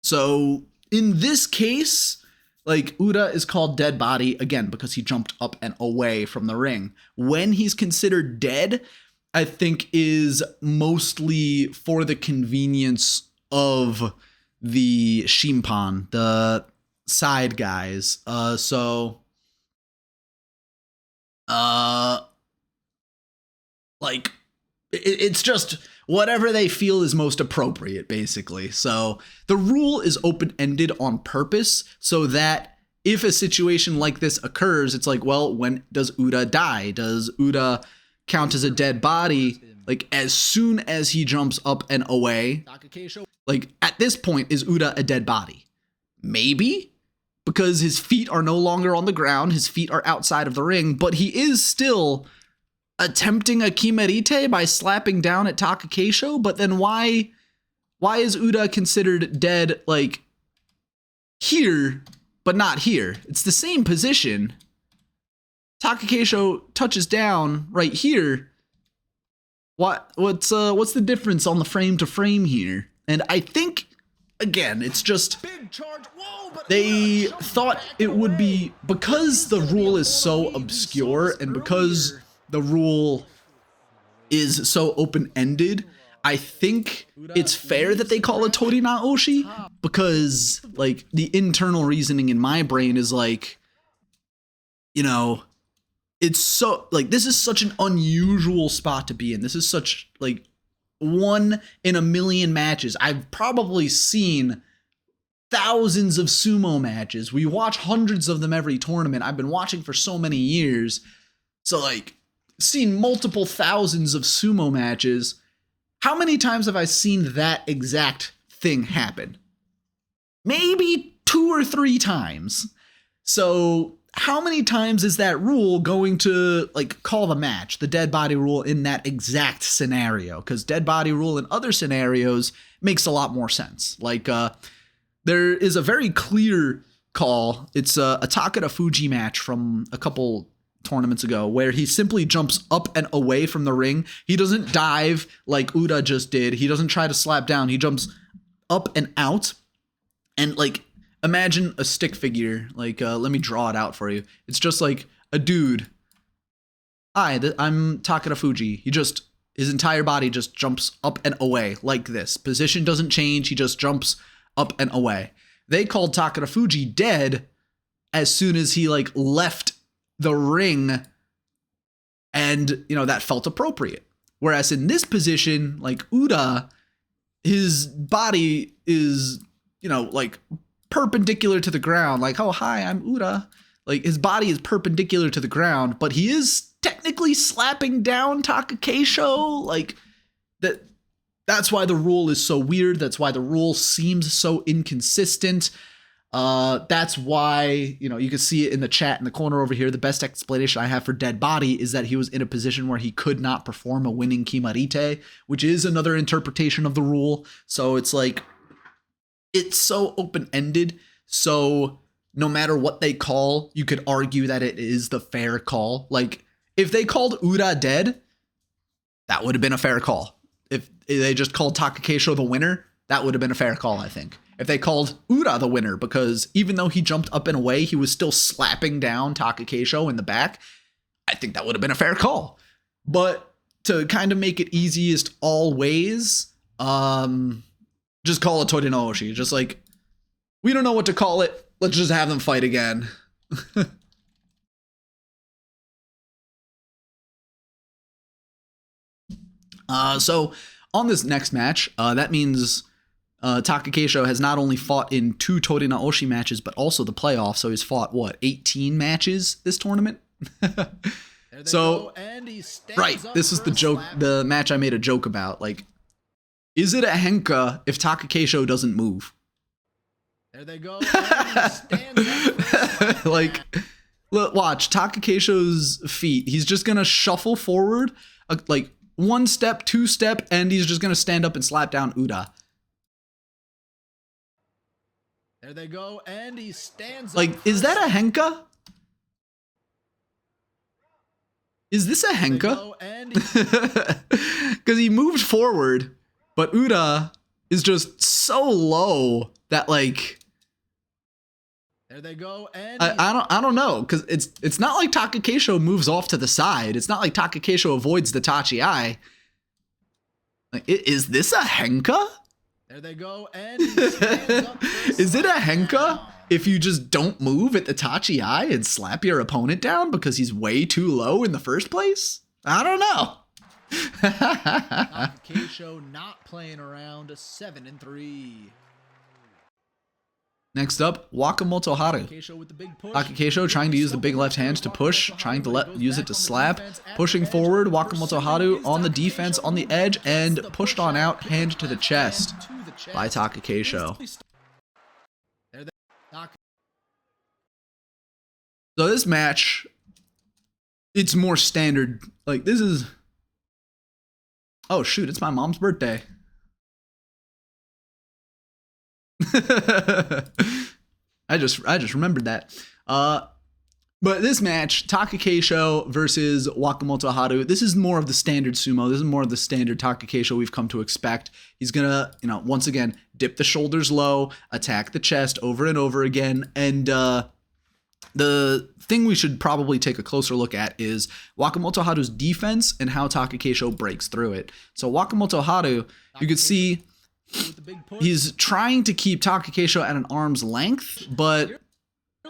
So, in this case, like, Uda is called dead body, again, because he jumped up and away from the ring. When he's considered dead, I think is mostly for the convenience of the shimpan, the side guys. Like, it's just whatever they feel is most appropriate, basically. So the rule is open-ended on purpose so that if a situation like this occurs, it's like, well, when does Uda die? Does Uda count as a dead body? like as soon as he jumps up and away, Takakeisho. like at this point, is Uda a dead body? Maybe, because his feet are no longer on the ground, his feet are outside of the ring, but he is still attempting a Kimerite by slapping down at Takakeisho. But then why is Uda considered dead, like here, but not here? It's the same position. Takakeisho touches down right here. What's the difference on the frame to frame here? And I think, again, it's just Big charge. Whoa, but they thought it would be, because the rule is so obscure and because the rule is so open-ended, I think it's fair that they call it Torinaoshi, because like the internal reasoning in my brain is like, you know, it's so like, this is such an unusual spot to be in. This is such like 1 in a million matches. I've probably seen thousands of sumo matches. We watch hundreds of them every tournament. I've been watching for so many years. So like, seen multiple thousands of sumo matches. How many times have I seen that exact thing happen? Maybe 2 or 3 times. So how many times is that rule going to like call the match, the dead body rule in that exact scenario? Because dead body rule in other scenarios makes a lot more sense. Like there is a very clear call. It's a Takeda Fuji match from a couple tournaments ago where he simply jumps up and away from the ring. He doesn't dive like Uda just did. He doesn't try to slap down. He jumps up and out. And like, imagine a stick figure. Like, let me draw it out for you. It's just like a dude. Hi, I'm Takeda Fuji. His entire body just jumps up and away like this. Position doesn't change. He just jumps up and away. They called Takeda Fuji dead as soon as he like left the ring, and you know, that felt appropriate. Whereas in this position, like Uda, his body is, you know, like perpendicular to the ground. Like, oh hi, I'm Uda. Like his body is perpendicular to the ground, but he is technically slapping down Takakeisho. Like that's why the rule is so weird. That's why the rule seems so inconsistent. That's why, you know, you can see it in the chat in the corner over here. The best explanation I have for dead body is that he was in a position where he could not perform a winning Kimarite, which is another interpretation of the rule. So it's like, it's so open-ended. So no matter what they call, you could argue that it is the fair call. Like if they called Uda dead, that would have been a fair call. If they just called Takakeisho the winner, that would have been a fair call, I think. If they called Uda the winner, because even though he jumped up and away, he was still slapping down Takakeisho in the back, I think that would have been a fair call. But to kind of make it easiest all ways, just call it Torinaoshi. Just like, we don't know what to call it. Let's just have them fight again. So on this next match, that means Takakeisho has not only fought in 2 Torinaoshi matches, but also the playoffs. So he's fought, what, 18 matches this tournament? So, right, this is the joke, the match I made a joke about. Like, is it a Henka if Takakeisho doesn't move? There they go. Stands like, look, watch Takakeisho's feet. He's just gonna shuffle forward, like 1 step, 2 step, and he's just gonna stand up and slap down Uda. There they go, and he stands like, up. Is that a Henka? Is this a Henka? Because he moved forward, but Uda is just so low that like, there they go, and I don't know, because it's not like Takakeisho moves off to the side. It's not like Takakeisho avoids the Tachi Ai. Like, is this a Henka? There they go, and he stands up. Is it a Henka if you just don't move at the Tachi Ai and slap your opponent down because he's way too low in the first place? I don't know. Takakeisho not playing around, 7-3. Next up, Wakamoto Haru. Takakeisho with the big push. Takakeisho trying to use the big left hand to push, trying to use it to slap, pushing forward. Wakamoto Haru on the defense on the edge and pushed on out, hand to the chest by Takakeisho. So this match, it's more standard. Like this is, oh shoot, it's my mom's birthday. I just remembered that. But this match, Takakeisho versus Wakamoto Haru, this is more of the standard sumo. This is more of the standard Takakeisho we've come to expect. He's gonna, once again, dip the shoulders low, attack the chest over and over again. And the thing we should probably take a closer look at is Wakamoto Haru's defense and how Takakeisho breaks through it. So Wakamoto Haru, you could see he's trying to keep Takakeisho at an arm's length, but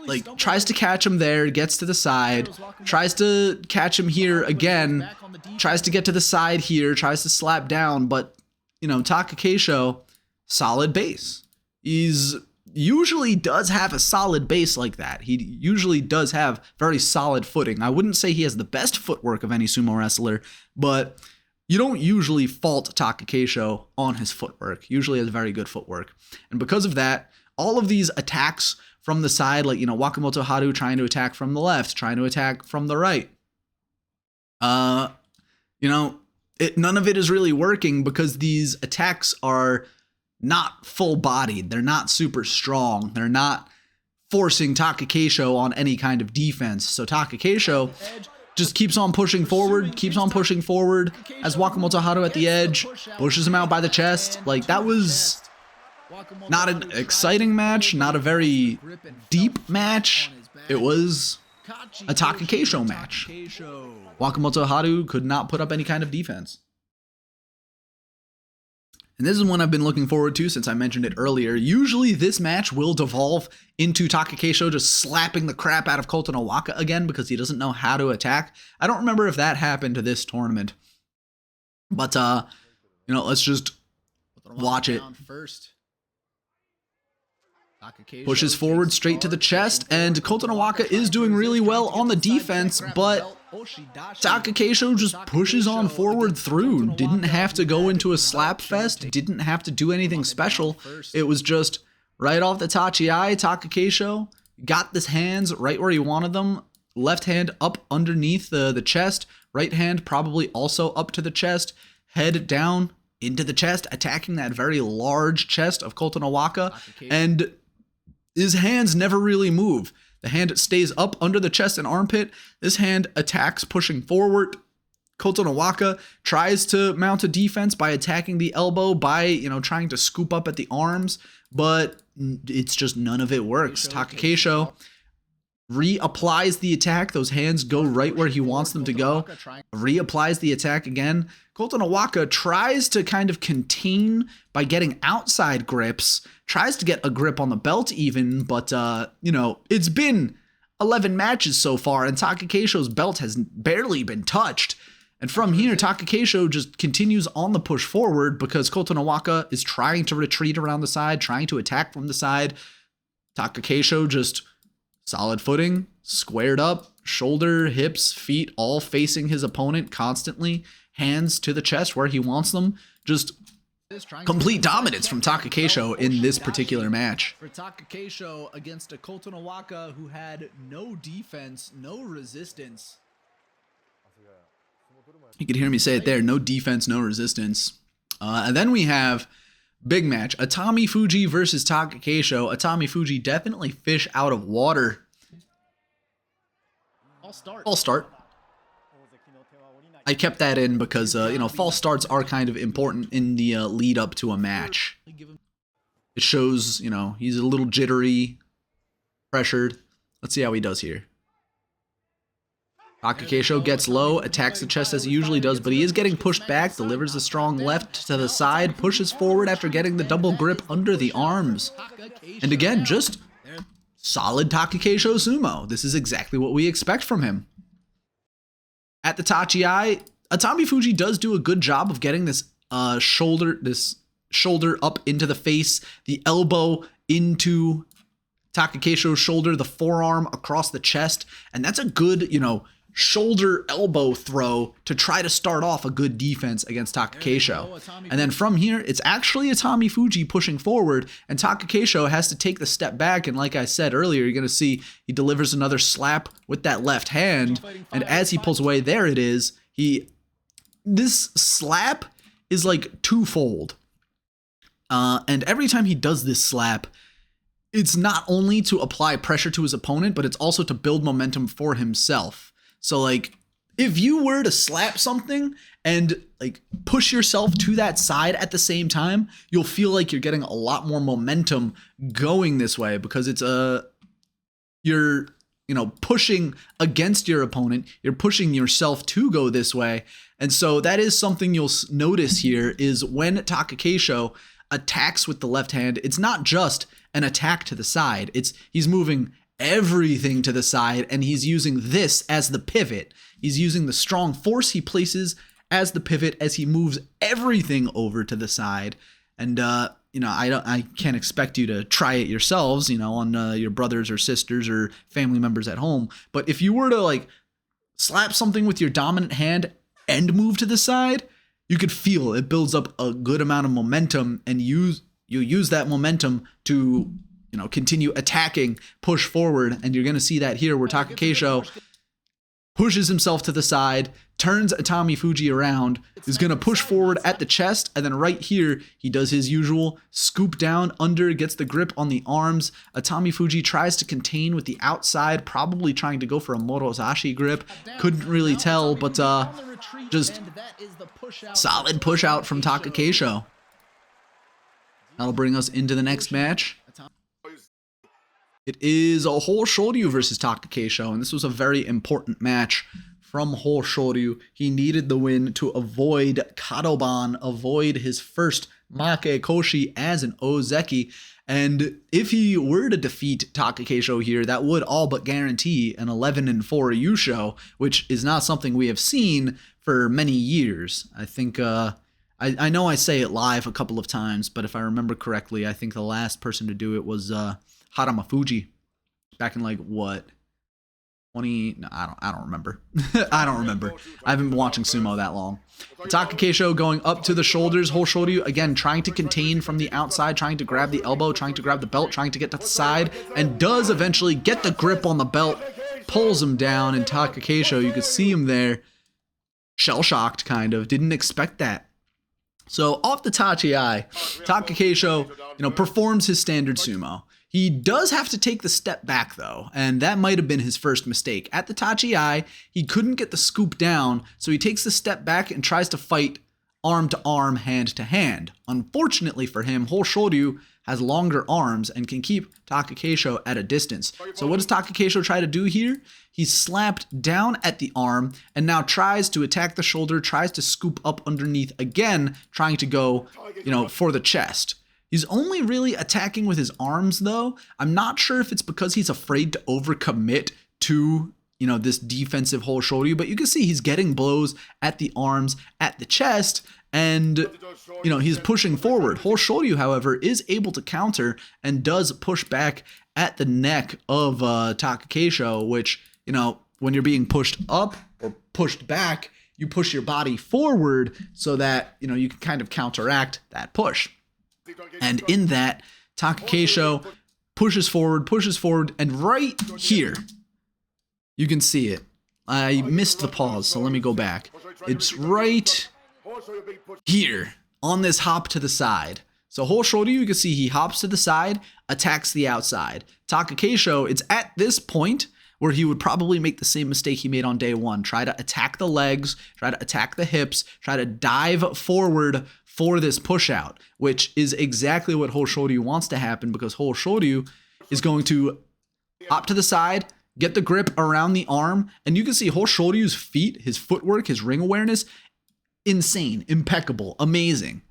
like tries to catch him there, gets to the side, tries to catch him here again, tries to get to the side here, tries to slap down, but Takakeisho, solid base. He's usually does have a solid base like that. He usually does have very solid footing. I wouldn't say he has the best footwork of any sumo wrestler, but you don't usually fault Takakeisho on his footwork. Usually has very good footwork. And because of that, all of these attacks from the side, like, Wakamoto Haru trying to attack from the left, trying to attack from the right, none of it is really working because these attacks are not full bodied. They're not super strong. They're not forcing Takakeisho on any kind of defense. So Takakeisho just keeps on pushing forward as Wakamoto Haru at the edge, pushes him out by the chest. Like, that was not an exciting match, not a very deep match. It was a Takakeisho match. Wakamoto Haru could not put up any kind of defense. And this is one I've been looking forward to since I mentioned it earlier. Usually this match will devolve into Takakeisho just slapping the crap out of Kota Waka again because he doesn't know how to attack. I don't remember if that happened to this tournament. But, let's just watch it. Pushes forward straight to the chest, and Kota Waka is doing really well on the defense, but Takakeisho just pushes on forward through. Didn't have to go into a slap fest, didn't have to do anything special. It was just right off the tachi-ai. Takakeisho got his hands right where he wanted them. Left hand up underneath the chest, right hand probably also up to the chest, head down into the chest, attacking that very large chest of Kota Waka, and his hands never really move. The hand stays up under the chest and armpit. This hand attacks, pushing forward. Kota Waka tries to mount a defense by attacking the elbow, by, trying to scoop up at the arms, but it's just none of it works. Takakeisho reapplies the attack. Those hands go right where he wants them to go. Reapplies the attack again. Kota Waka tries to kind of contain by getting outside grips, tries to get a grip on the belt even, but, it's been 11 matches so far, and Takakeisho's belt has barely been touched. And from here, Takakeisho just continues on the push forward because Kota Waka is trying to retreat around the side, trying to attack from the side. Takakeisho just solid footing, squared up, shoulder, hips, feet, all facing his opponent constantly. Hands to the chest where he wants them. Just complete dominance from Takakeisho in this particular match. For Takakeisho against a Kota Waka who had no defense, no resistance. You can hear me say it there. No defense, no resistance. And then we have big match. Atami Fuji versus Takakeisho. Atami Fuji definitely fish out of water. I'll start. I kept that in because, false starts are kind of important in the lead up to a match. It shows, he's a little jittery, pressured. Let's see how he does here. Takakeisho gets low, attacks the chest as he usually does, but he is getting pushed back, delivers a strong left to the side, pushes forward after getting the double grip under the arms. And again, just solid Takakeisho sumo. This is exactly what we expect from him. At the tachi-ai, Atami Fuji does do a good job of getting this shoulder up into the face, the elbow into Takakeisho's shoulder, the forearm across the chest, and that's a good, shoulder elbow throw to try to start off a good defense against Takakeisho. And then from here, it's actually Atami Fuji pushing forward, and Takakeisho has to take the step back, and like I said earlier, you're going to see he delivers another slap with that left hand, and as he pulls away, there it is. This slap is like twofold. And every time he does this slap, it's not only to apply pressure to his opponent, but it's also to build momentum for himself. So like, if you were to slap something and like push yourself to that side at the same time, you'll feel like you're getting a lot more momentum going this way, because it's you're pushing against your opponent, you're pushing yourself to go this way. And so that is something you'll notice here, is when Takakeisho attacks with the left hand, it's not just an attack to the side, he's moving everything to the side, and he's using this as the pivot. He's using the strong force he places as the pivot as he moves everything over to the side. And I can't expect you to try it yourselves, on your brothers or sisters or family members at home. But if you were to like slap something with your dominant hand and move to the side, you could feel it builds up a good amount of momentum, and you use that momentum to continue attacking, push forward. And you're going to see that here, where Takakeisho pushes himself to the side, turns Atami Fuji around, is going to push forward at the chest, and then right here, he does his usual scoop down under, gets the grip on the arms. Atami Fuji tries to contain with the outside, probably trying to go for a Morozashi grip. Couldn't really tell, but just solid push out from Takakeisho. That'll bring us into the next match. It is a Hoshoryu versus Takakeisho, and this was a very important match from Hoshoryu. He needed the win to avoid Kadoban, avoid his first Makekoshi as an ozeki. And if he were to defeat Takakeisho here, that would all but guarantee an 11-4 Yusho, which is not something we have seen for many years. I think, I know I say it live a couple of times, but if I remember correctly, I think the last person to do it was Harama Fuji back in like what, 20? No, I don't remember. I don't remember. I haven't been watching sumo that long. Takakeisho going up to the shoulders. Hoshoryu again trying to contain from the outside, trying to grab the elbow, trying to grab the belt, trying to get to the side, and does eventually get the grip on the belt, pulls him down, and Takakeisho, you could see him there, shell-shocked kind of, didn't expect that. So off the Tachi-ai, Takakeisho, performs his standard sumo. He does have to take the step back though, and that might have been his first mistake. At the Tachi-ai, he couldn't get the scoop down, so he takes the step back and tries to fight arm to arm, hand to hand. Unfortunately for him, Hoshoryu has longer arms and can keep Takakeisho at a distance. So what does Takakeisho try to do here? He's slapped down at the arm and now tries to attack the shoulder, tries to scoop up underneath again, trying to go, for the chest. He's only really attacking with his arms though. I'm not sure if it's because he's afraid to overcommit to, this defensive Hoshoryu, but you can see he's getting blows at the arms, at the chest, and, he's pushing forward. Hoshoryu, however, is able to counter and does push back at the neck of Takakeisho, which, when you're being pushed up or pushed back, you push your body forward so that, you can kind of counteract that push. And in that, Takakeisho pushes forward, and right here, you can see it. I missed the pause, so let me go back. It's right here on this hop to the side. So Hoshoryu, you can see he hops to the side, attacks the outside. Takakeisho, it's at this point where he would probably make the same mistake he made on day one. Try to attack the legs, try to attack the hips, try to dive forward for this push out, which is exactly what Hoshoryu wants to happen, because Hoshoryu is going to hop to the side, get the grip around the arm, and you can see Hoshoryu's feet, his footwork, his ring awareness, insane, impeccable, amazing.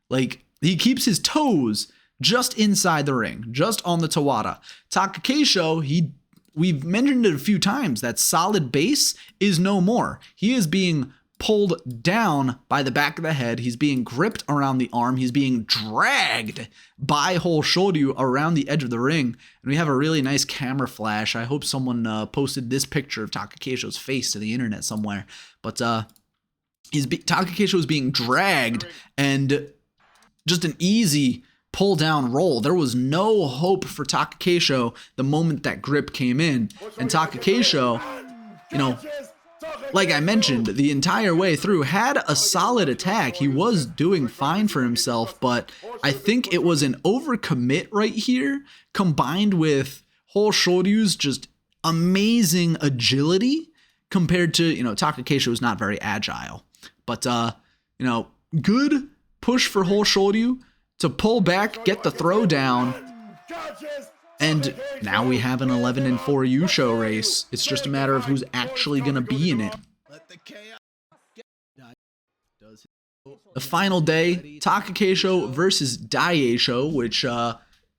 Like, he keeps his toes just inside the ring, just on the Tawara. Takakeisho, we've mentioned it a few times, that solid base is no more. He is being pulled down by the back of the head. He's being gripped around the arm. He's being dragged by Hoshoryu around the edge of the ring. And we have a really nice camera flash. I hope someone posted this picture of Takakeisho's face to the internet somewhere. But Takakeisho is being dragged, and just an easy pull down roll. There was no hope for Takakeisho the moment that grip came in. And Takakeisho, you know, like I mentioned, the entire way through had a solid attack. He was doing fine for himself, but I think it was an overcommit right here, combined with Hoshoryu's just amazing agility compared to, you know, Takakeisho is not very agile. But, you know, good push for Hoshoryu to pull back, get the throw down. And now we have an 11-4 Yusho race. It's just a matter of who's actually going to be in it. The final day, Takakeisho versus Daieisho, which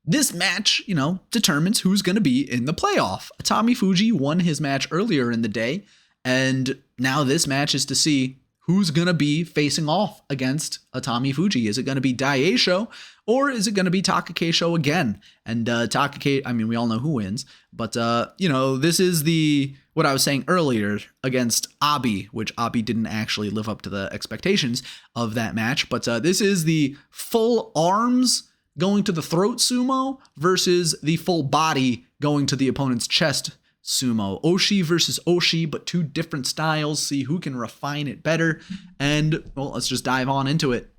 this match, you know, determines who's going to be in the playoff. Atami Fuji won his match earlier in the day, and now this match is to see who's going to be facing off against Atami Fuji. Is it going to be Daieisho, or is it going to be Takakeisho again? And I mean, we all know who wins, but, you know, this is what I was saying earlier against Abi, which Abi didn't actually live up to the expectations of that match. But this is the full arms going to the throat sumo versus the full body going to the opponent's chest sumo. Oshi versus Oshi, but two different styles. See who can refine it better. And, well, let's just dive on into it.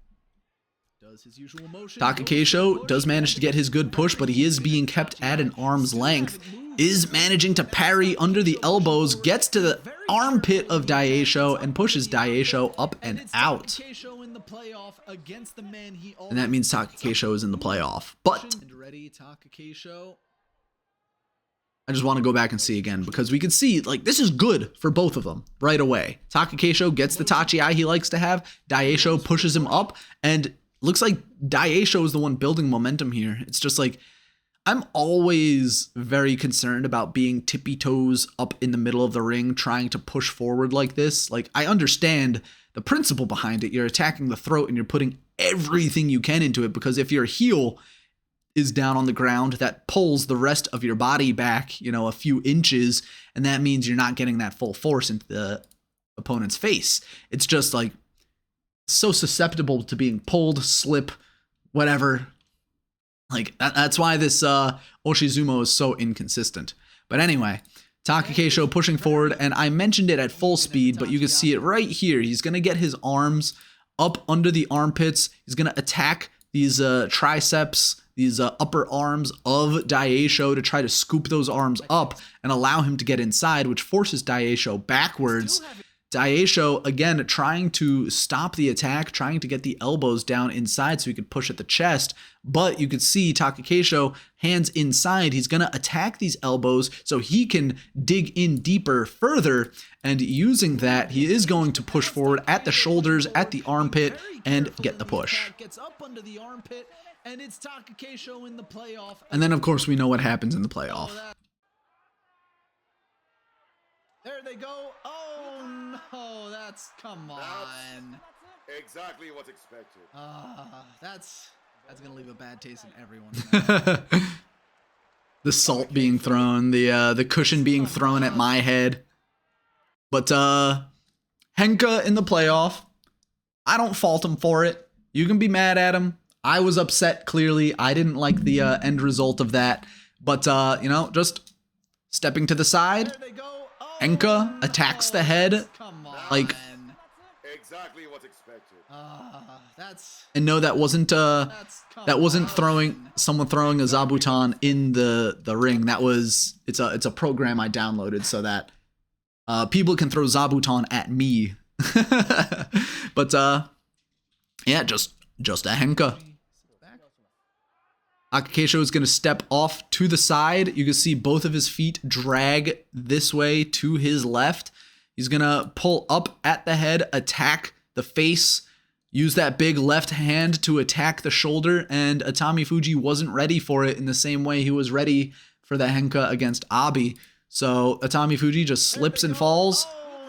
Takakeisho does manage to get his good push, but he is being kept at an arm's length. Is managing to parry under the elbows, gets to the armpit of Daieisho, and pushes Daieisho up and out. And that means Takakeisho is in the playoff. But I just want to go back and see again, because we can see, like, this is good for both of them right away. Takakeisho gets the Tachi-ai he likes to have. Daieisho pushes him up, and looks like Daieisho is the one building momentum here. It's just like, I'm always very concerned about being tippy toes up in the middle of the ring, trying to push forward like this. Like, I understand the principle behind it. You're attacking the throat and you're putting everything you can into it, because if your heel is down on the ground, that pulls the rest of your body back, you know, a few inches, and that means you're not getting that full force into the opponent's face. It's just like so susceptible to being pulled, slip, whatever. Like, that's why this Oshizumo is so inconsistent. But anyway, Takakeisho pushing forward, and I mentioned it at full speed, but you can see it right here. He's going to get his arms up under the armpits. He's going to attack these triceps, these upper arms of Daieisho to try to scoop those arms up and allow him to get inside, which forces Daieisho backwards. Daieisho, again, trying to stop the attack, trying to get the elbows down inside so he could push at the chest. But you could see Takakeisho, hands inside. He's going to attack these elbows so he can dig in deeper further. And using that, he is going to push forward at the shoulders, at the armpit, and get the push. And then, of course, we know what happens in the playoff. There they go. Oh no, come on. Exactly what's expected. That's gonna leave a bad taste in everyone's mouth. The salt being thrown, the cushion being thrown at my head. But Henka in the playoff, I don't fault him for it. You can be mad at him. I was upset, clearly. I didn't like the end result of that. But you know, just stepping to the side. Henka attacks the head, like, Exactly what's expected. and no, that wasn't someone throwing a Zabuton in the ring. That was it's a program I downloaded so that people can throw Zabuton at me. But yeah, just a Henka. Takakeisho is going to step off to the side. You can see both of his feet drag this way to his left. He's going to pull up at the head, attack the face, use that big left hand to attack the shoulder, and Atami Fuji wasn't ready for it in the same way he was ready for the Henka against Abi. So Atami Fuji just slips and falls,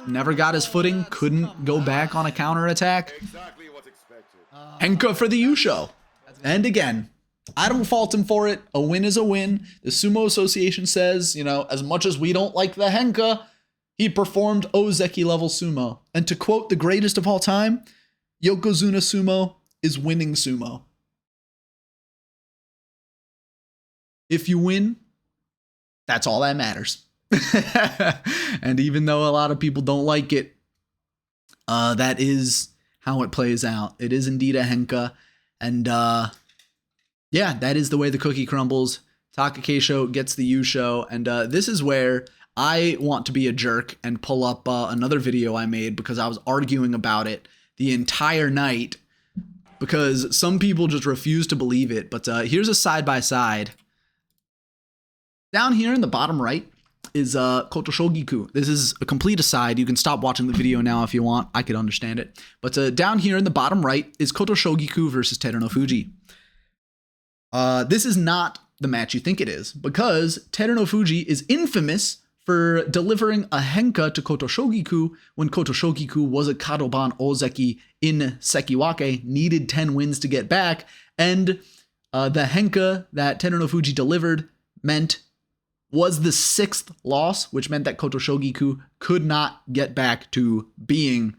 never got his footing, couldn't go back on a counterattack. Exactly what's expected. Henka for the Yusho. And again, I don't fault him for it. A win is a win. The Sumo Association says, you know, as much as we don't like the Henka, he performed ozeki level sumo. And to quote the greatest of all time, Yokozuna sumo is winning sumo. If you win, that's all that matters. And even though a lot of people don't like it, that is how it plays out. It is indeed a Henka. And yeah, that is the way the cookie crumbles. Takakeisho gets the Yusho. And this is where I want to be a jerk and pull up another video I made because I was arguing about it the entire night because some people just refuse to believe it. But here's a side-by-side. Down here in the bottom right is Kotoshogiku. This is a complete aside. You can stop watching the video now if you want. I could understand it. But down here in the bottom right is Kotoshogiku versus Torinaoshi. This is not the match you think it is because Torinaoshi is infamous for delivering a Henka to Kotoshogiku when Kotoshogiku was a Kadoban Ozeki in Sekiwake, needed 10 wins to get back, and the Henka that Torinaoshi delivered was the 6th loss, which meant that Kotoshogiku could not get back to being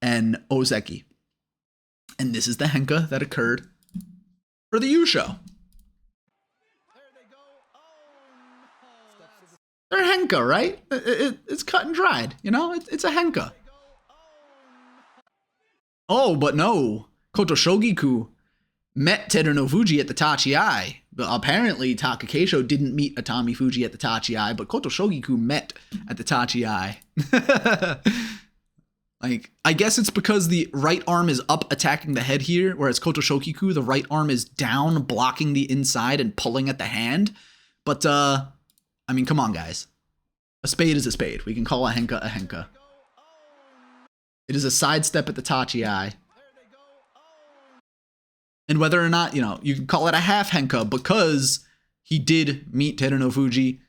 an ozeki. And this is the Henka that occurred for the Yusho. They're Henka, right? It's cut and dried, you know? It's a Henka. Oh, but no. Kotoshogiku met Torinaoshi at the Tachi-ai. But apparently, Takakeisho didn't meet Atami Fuji at the Tachi-ai, but Kotoshogiku met at the Tachi-ai. Like, I guess it's because the right arm is up attacking the head here, whereas Kotoshogiku, the right arm is down blocking the inside and pulling at the hand. But, I mean, come on, guys. A spade is a spade. We can call a Henka a Henka. It is a sidestep at the Tachi-ai. And whether or not, you know, you can call it a half Henka because he did meet Torinaoshi,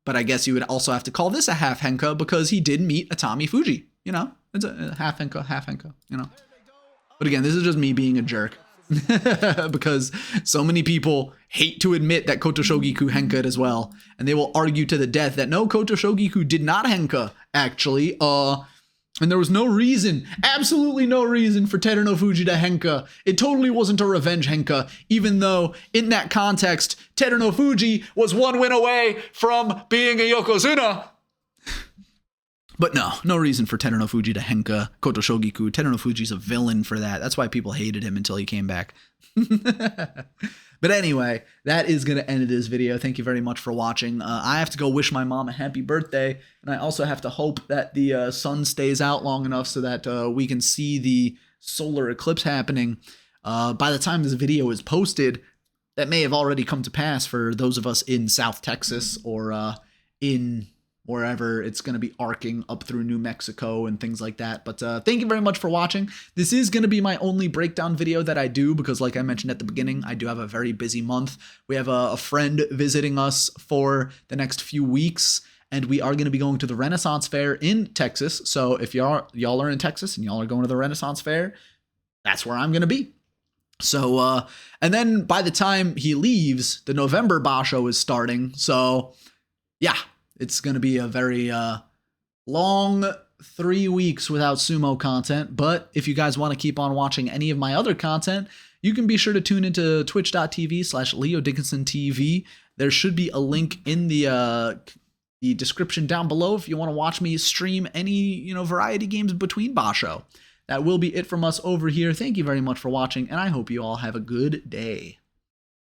but I guess you would also have to call this a half Henka because he did meet Atami Fuji. You know, it's a half Henka, you know. But again, this is just me being a jerk because so many people hate to admit that Kotoshogiku Henka'd as well. And they will argue to the death that no, Kotoshogiku did not Henka, actually. And there was no reason, absolutely no reason for Torinaoshi to Henka. It totally wasn't a revenge Henka, even though in that context, Torinaoshi was 1 win away from being a Yokozuna. But no reason for Torinaoshi to Henka Kotoshogiku. Torinaoshi's a villain for that. That's why people hated him until he came back. But anyway, that is going to end this video. Thank you very much for watching. I have to go wish my mom a happy birthday, and I also have to hope that the sun stays out long enough so that we can see the solar eclipse happening. By the time this video is posted, that may have already come to pass for those of us in South Texas or in wherever it's going to be arcing up through New Mexico and things like that. But thank you very much for watching. This is going to be my only breakdown video that I do because, like I mentioned at the beginning, I do have a very busy month. We have a friend visiting us for the next few weeks, and we are going to be going to the Renaissance Fair in Texas. So if y'all are in Texas and y'all are going to the Renaissance Fair, that's where I'm going to be. So, and then by the time he leaves, the November Basho is starting. So, yeah. It's going to be a very long 3 weeks without sumo content. But if you guys want to keep on watching any of my other content, you can be sure to tune into twitch.tv/LeoDSumo. There should be a link in the description down below if you want to watch me stream any, variety games between Basho. That will be it from us over here. Thank you very much for watching, and I hope you all have a good day.